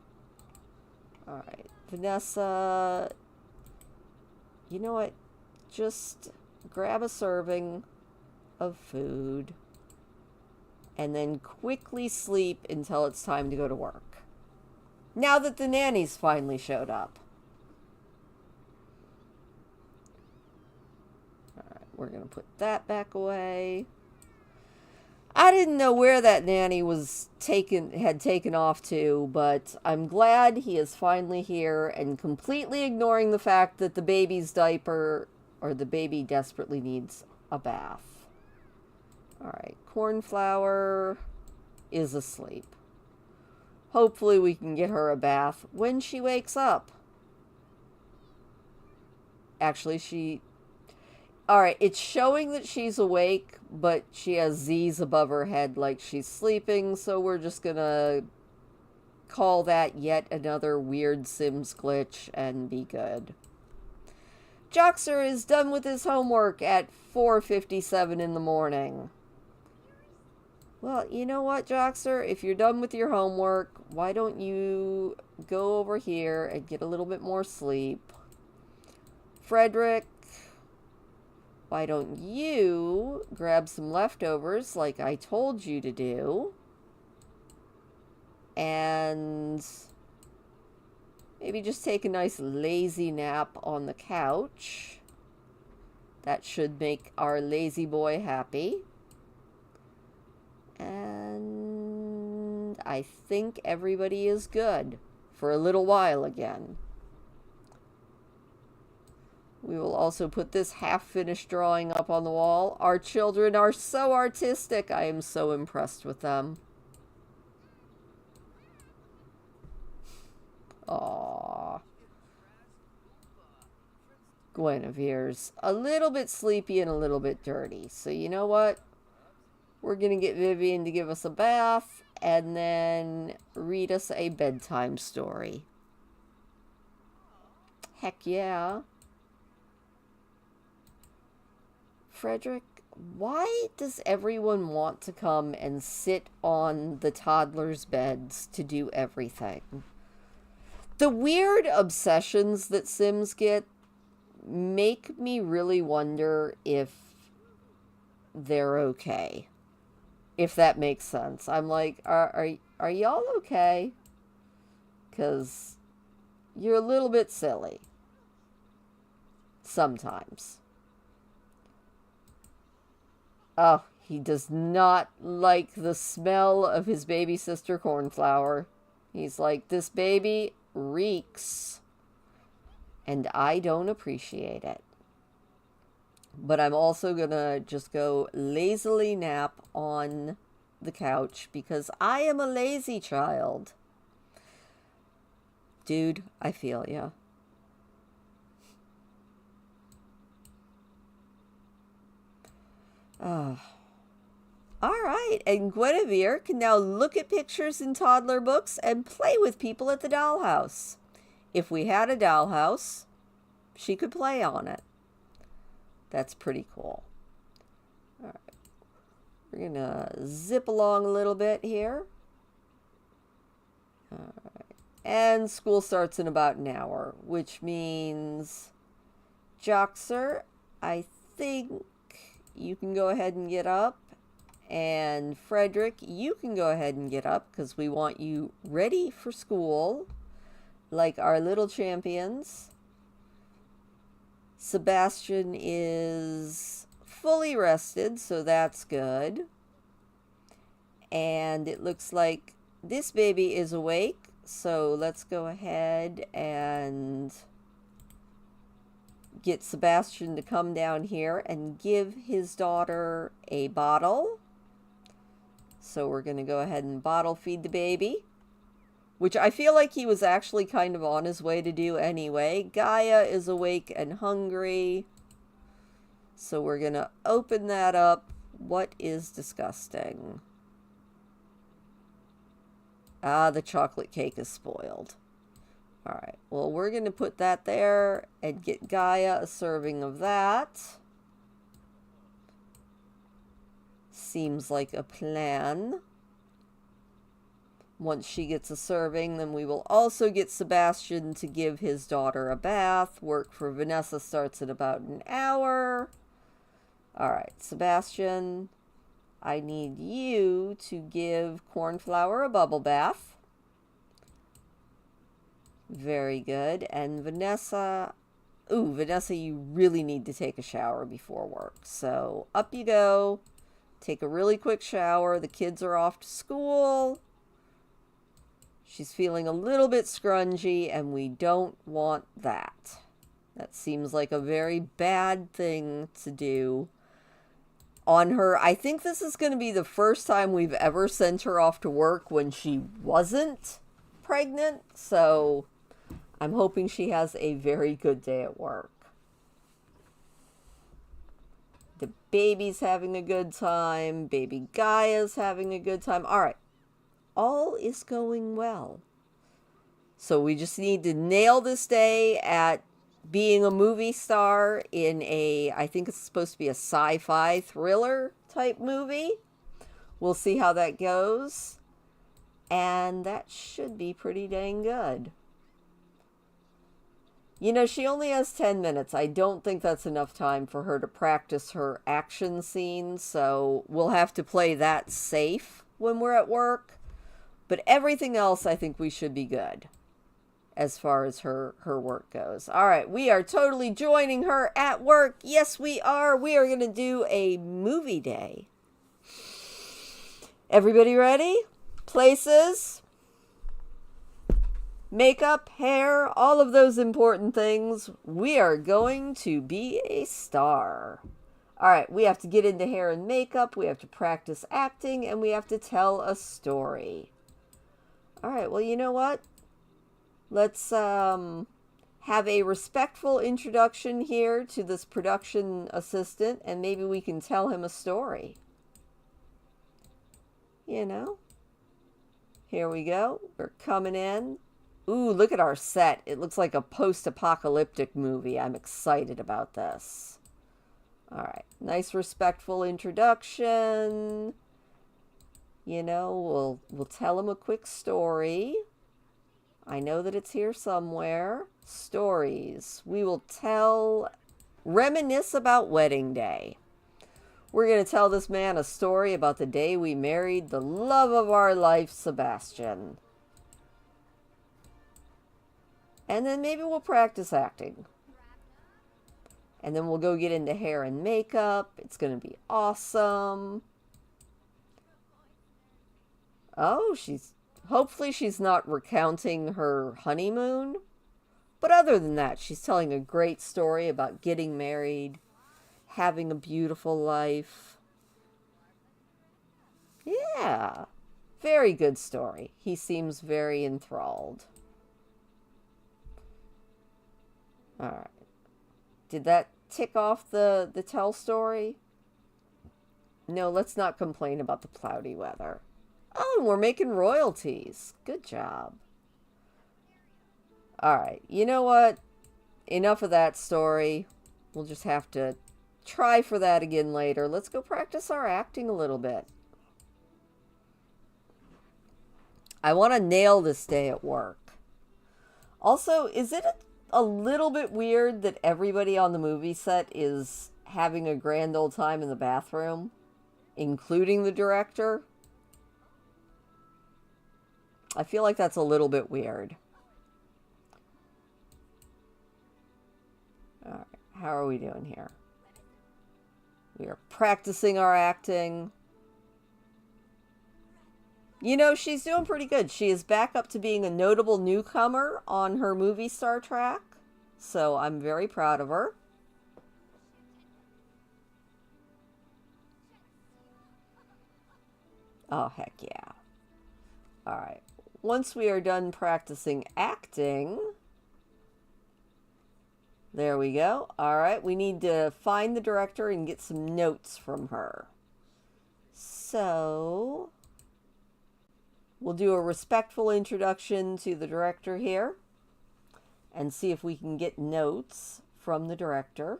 All right, Vanessa, you know what? Just grab a serving of food and then quickly sleep until it's time to go to work. Now that the nanny's finally showed up. All right, we're going to put that back away. I didn't know where that nanny had taken off to, but I'm glad he is finally here and completely ignoring the fact that the baby's diaper, or the baby desperately needs a bath. All right, cornflower is asleep. Hopefully we can get her a bath when she wakes up. Actually, alright, it's showing that she's awake, but she has Z's above her head like she's sleeping, so we're just gonna call that yet another weird Sims glitch and be good. Joxer is done with his homework at 4:57 in the morning. Well, you know what, Joxer? If you're done with your homework, why don't you go over here and get a little bit more sleep? Frederick, why don't you grab some leftovers like I told you to do? And maybe just take a nice lazy nap on the couch. That should make our lazy boy happy. And I think everybody is good for a little while again. We will also put this half-finished drawing up on the wall. Our children are so artistic. I am so impressed with them. Aww. Guinevere's a little bit sleepy and a little bit dirty. So you know what? We're going to get Vivian to give us a bath and then read us a bedtime story. Heck yeah. Frederick, why does everyone want to come and sit on the toddlers' beds to do everything? The weird obsessions that Sims get make me really wonder if they're okay. If that makes sense. I'm like, are y'all okay? Because you're a little bit silly. Sometimes. Oh, he does not like the smell of his baby sister Cornflower. He's like, this baby reeks. And I don't appreciate it. But I'm also gonna just go lazily nap on the couch because I am a lazy child. Dude, I feel ya. All right, and Guinevere can now look at pictures in toddler books and play with people at the dollhouse. If we had a dollhouse, she could play on it. That's pretty cool. All right. We're going to zip along a little bit here. All right. And school starts in about an hour, which means, Joxer, I think you can go ahead and get up. And Frederick, you can go ahead and get up because we want you ready for school like our little champions. Sebastian is fully rested, so that's good. And it looks like this baby is awake, so let's go ahead and get Sebastian to come down here and give his daughter a bottle. So we're going to go ahead and bottle feed the baby, which I feel like he was actually kind of on his way to do anyway. Gaia is awake and hungry. So we're going to open that up. What is disgusting? Ah, the chocolate cake is spoiled. All right, well, we're going to put that there and get Gaia a serving of that. Seems like a plan. Once she gets a serving, then we will also get Sebastian to give his daughter a bath. Work for Vanessa starts in about an hour. All right, Sebastian, I need you to give Cornflower a bubble bath. Very good. And Vanessa, Vanessa, you really need to take a shower before work. So up you go. Take a really quick shower. The kids are off to school. She's feeling a little bit scrungy, and we don't want that. That seems like a very bad thing to do on her. I think this is going to be the first time we've ever sent her off to work when she wasn't pregnant, so I'm hoping she has a very good day at work. The baby's having a good time. Baby Gaia's having a good time. All right. All is going well. So we just need to nail this day at being a movie star in I think it's supposed to be a sci-fi thriller type movie. We'll see how that goes. And that should be pretty dang good. You know, she only has 10 minutes. I don't think that's enough time for her to practice her action scenes. So we'll have to play that safe when we're at work. But everything else, I think we should be good as far as her work goes. All right, we are totally joining her at work. Yes, we are. We are going to do a movie day. Everybody ready? Places, makeup, hair, all of those important things. We are going to be a star. All right, we have to get into hair and makeup. We have to practice acting, and we have to tell a story. All right, well, you know what? Let's have a respectful introduction here to this production assistant, and maybe we can tell him a story. you know. Here we go. We're coming in. Ooh, look at our set. It looks like a post-apocalyptic movie. I'm excited about this. All right. Nice respectful introduction. You know, we'll tell him a quick story. I know that it's here somewhere. Stories. We will reminisce about wedding day. We're going to tell this man a story about the day we married the love of our life, Sebastian. And then maybe we'll practice acting. And then we'll go get into hair and makeup. It's going to be awesome. Oh, hopefully she's not recounting her honeymoon. But other than that, she's telling a great story about getting married, having a beautiful life. Yeah, very good story. He seems very enthralled. All right. Did that tick off the tell story? No, let's not complain about the cloudy weather. Oh, and we're making royalties. Good job. All right. You know what? Enough of that story. We'll just have to try for that again later. Let's go practice our acting a little bit. I want to nail this day at work. Also, is it a little bit weird that everybody on the movie set is having a grand old time in the bathroom, including the director? I feel like that's a little bit weird. All right, how are we doing here? We are practicing our acting. You know, she's doing pretty good. She is back up to being a notable newcomer on her movie star track. So I'm very proud of her. Oh, heck yeah. All right. Once we are done practicing acting, there we go. All right. We need to find the director and get some notes from her. So we'll do a respectful introduction to the director here and see if we can get notes from the director.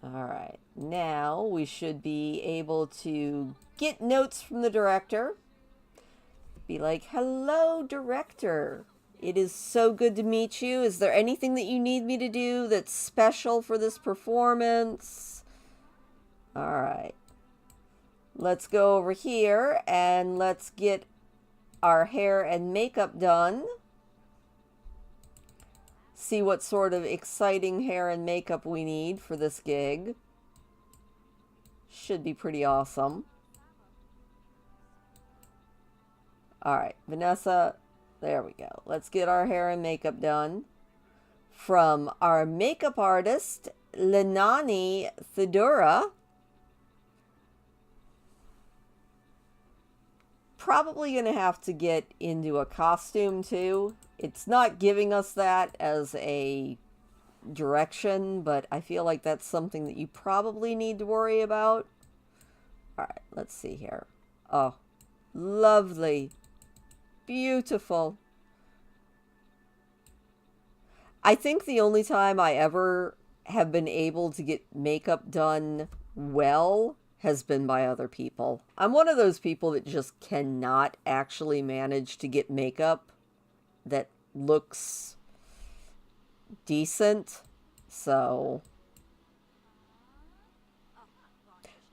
All right, now we should be able to get notes from the director. Be like, hello, director. It is so good to meet you. Is there anything that you need me to do that's special for this performance? All right. Let's go over here and let's get our hair and makeup done. See what sort of exciting hair and makeup we need for this gig. Should be pretty awesome. All right, Vanessa, there we go. Let's get our hair and makeup done. From our makeup artist, Lenani Thedura. Probably going to have to get into a costume too. It's not giving us that as a direction, but I feel like that's something that you probably need to worry about. All right, let's see here. Oh, lovely. Beautiful. I think the only time I ever have been able to get makeup done well has been by other people. I'm one of those people that just cannot actually manage to get makeup that looks decent. So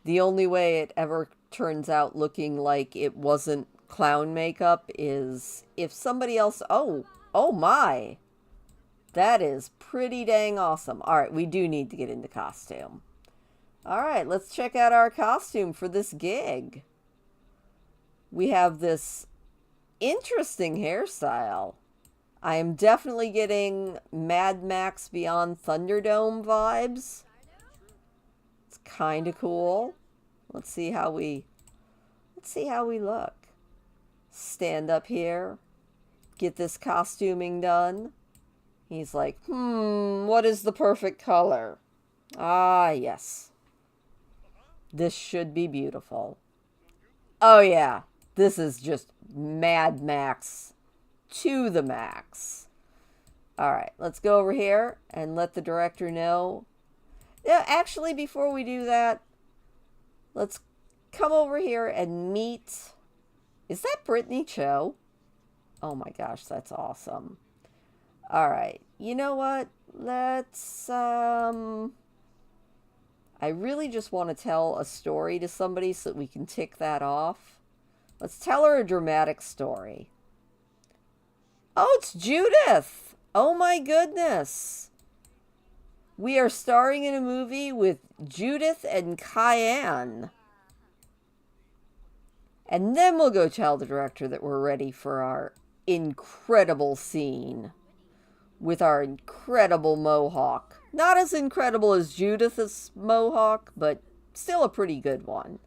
the only way it ever turns out looking like it wasn't clown makeup is if somebody else, oh my, that is pretty dang awesome. All right, we do need to get into costume. All right, let's check out our costume for this gig. We have this interesting hairstyle. I am definitely getting Mad Max Beyond Thunderdome vibes. It's kind of cool. Let's see how we look. Stand up here. Get this costuming done. He's like, what is the perfect color? Ah, yes. This should be beautiful. Oh, yeah. This is just Mad Max to the max. All right, let's go over here and let the director know. Yeah, actually, before we do that, let's come over here and meet. Is that Brittany Cho? Oh my gosh, that's awesome. All right, you know what? Let's, I really just want to tell a story to somebody so that we can tick that off. Let's tell her a dramatic story. Oh, it's Judith! Oh my goodness! We are starring in a movie with Judith and Cayenne. And then we'll go tell the director that we're ready for our incredible scene with our incredible mohawk. Not as incredible as Judith's mohawk, but still a pretty good one.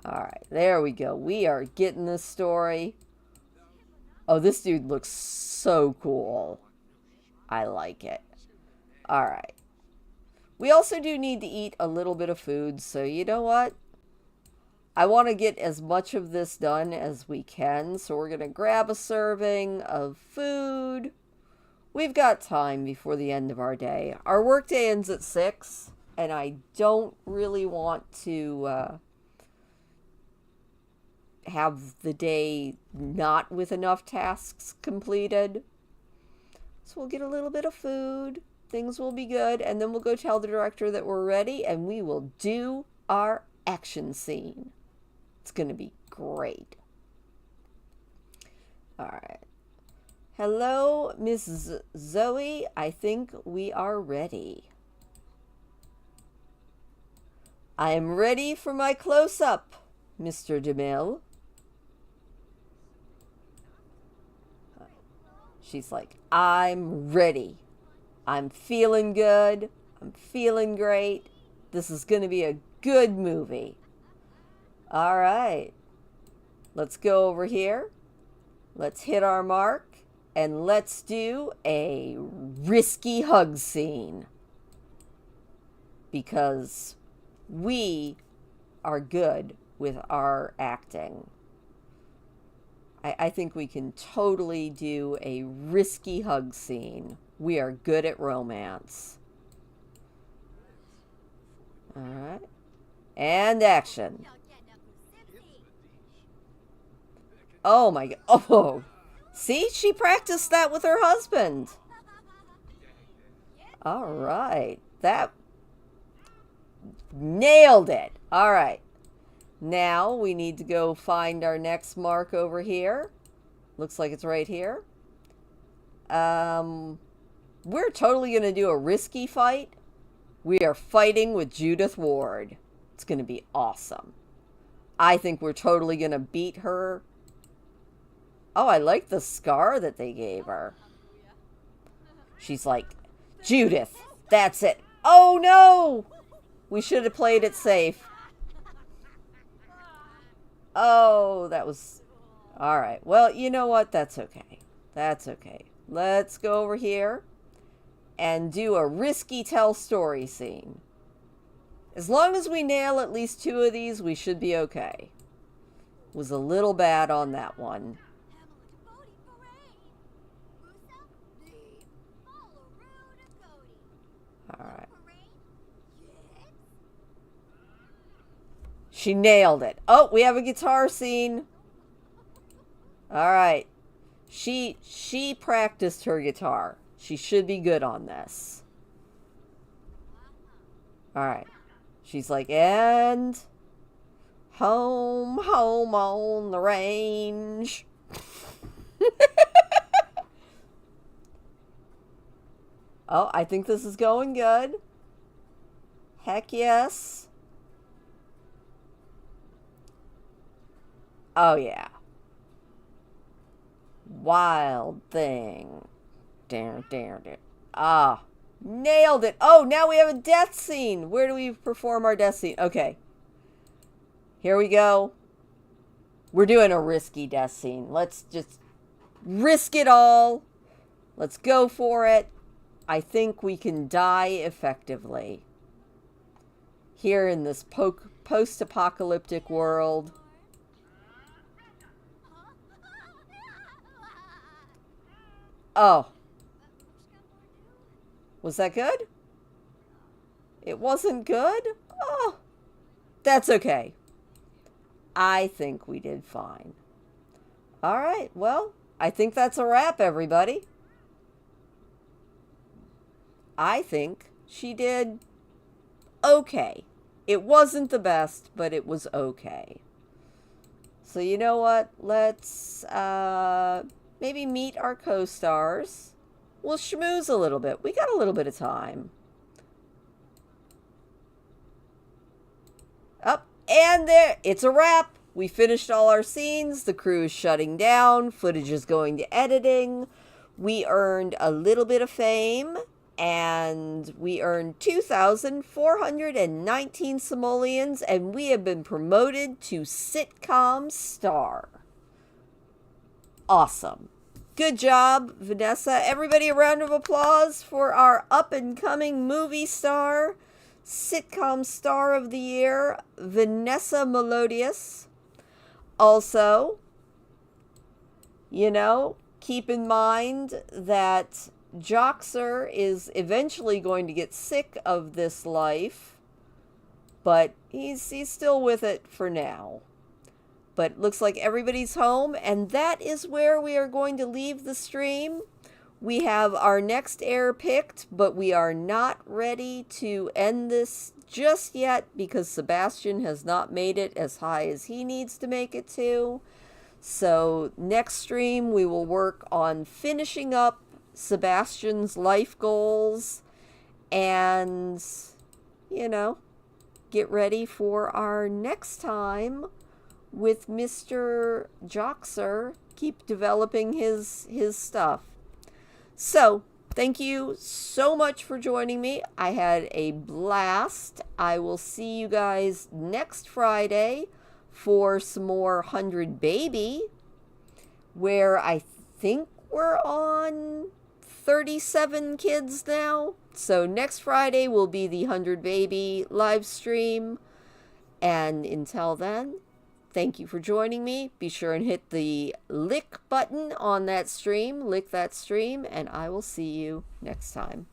Alright, there we go. We are getting this story. Oh, this dude looks so cool. I like it. Alright. We also do need to eat a little bit of food, so you know what? I want to get as much of this done as we can, so we're going to grab a serving of food. We've got time before the end of our day. Our workday ends at 6, and I don't really want to have the day not with enough tasks completed. So we'll get a little bit of food. Things will be good, and then we'll go tell the director that we're ready, and we will do our action scene. It's going to be great. All right. Hello, Miss Zoe. I think we are ready. I am ready for my close-up, Mr. DeMille. She's like, I'm ready. I'm feeling good. I'm feeling great. This is going to be a good movie. All right. Let's go over here. Let's hit our mark. And let's do a risky hug scene. Because we are good with our acting. I think we can totally do a risky hug scene. We are good at romance. All right. And action. Oh my God. Oh. See, she practiced that with her husband. All right. That nailed it. All right. Now we need to go find our next mark over here. Looks like it's right here. We're totally going to do a risky fight. We are fighting with Judith Ward. It's going to be awesome. I think we're totally going to beat her. Oh, I like the scar that they gave her. She's like, Judith, that's it. Oh, no! We should have played it safe. Oh, that was... All right. Well, you know what? That's okay. That's okay. Let's go over here and do a risky tell story scene. As long as we nail at least 2 of these, we should be okay. Was a little bad on that one. All right. She nailed it. Oh, we have a guitar scene. All right. She practiced her guitar. She should be good on this. All right. She's like, and home, home on the range. Oh, I think this is going good. Heck yes. Oh, yeah. Wild thing. Damn. Ah, nailed it. Oh, now we have a death scene. Where do we perform our death scene? Okay. Here we go. We're doing a risky death scene. Let's just risk it all. Let's go for it. I think we can die effectively here in this post-apocalyptic world. Oh. Was that good? It wasn't good? Oh. That's okay. I think we did fine. All right, well, I think that's a wrap, everybody. I think she did okay. It wasn't the best, but it was okay. So you know what? Let's maybe meet our co-stars. We'll schmooze a little bit. We got a little bit of time. Up, and there, it's a wrap. We finished all our scenes. The crew is shutting down. Footage is going to editing. We earned a little bit of fame. And we earned 2,419 simoleons, and we have been promoted to sitcom star. Awesome. Good job, Vanessa. Everybody, a round of applause for our up-and-coming movie star, sitcom star of the year, Vanessa Melodious. Also, you know, keep in mind that Joxer is eventually going to get sick of this life, but he's still with it for now. But it looks like everybody's home, and that is where we are going to leave the stream. We have our next heir picked, but we are not ready to end this just yet because Sebastian has not made it as high as he needs to make it to. So next stream we will work on finishing up Sebastian's life goals and, you know, get ready for our next time with Mr. Joxer. Keep developing his stuff. So, thank you so much for joining me. I had a blast. I will see you guys next Friday for some more 100 Baby, where I think we're on 37 kids now. So next Friday will be the 100 Baby live stream. And until then, thank you for joining me. Be sure and hit the lick button on that stream. Lick that stream, and I will see you next time.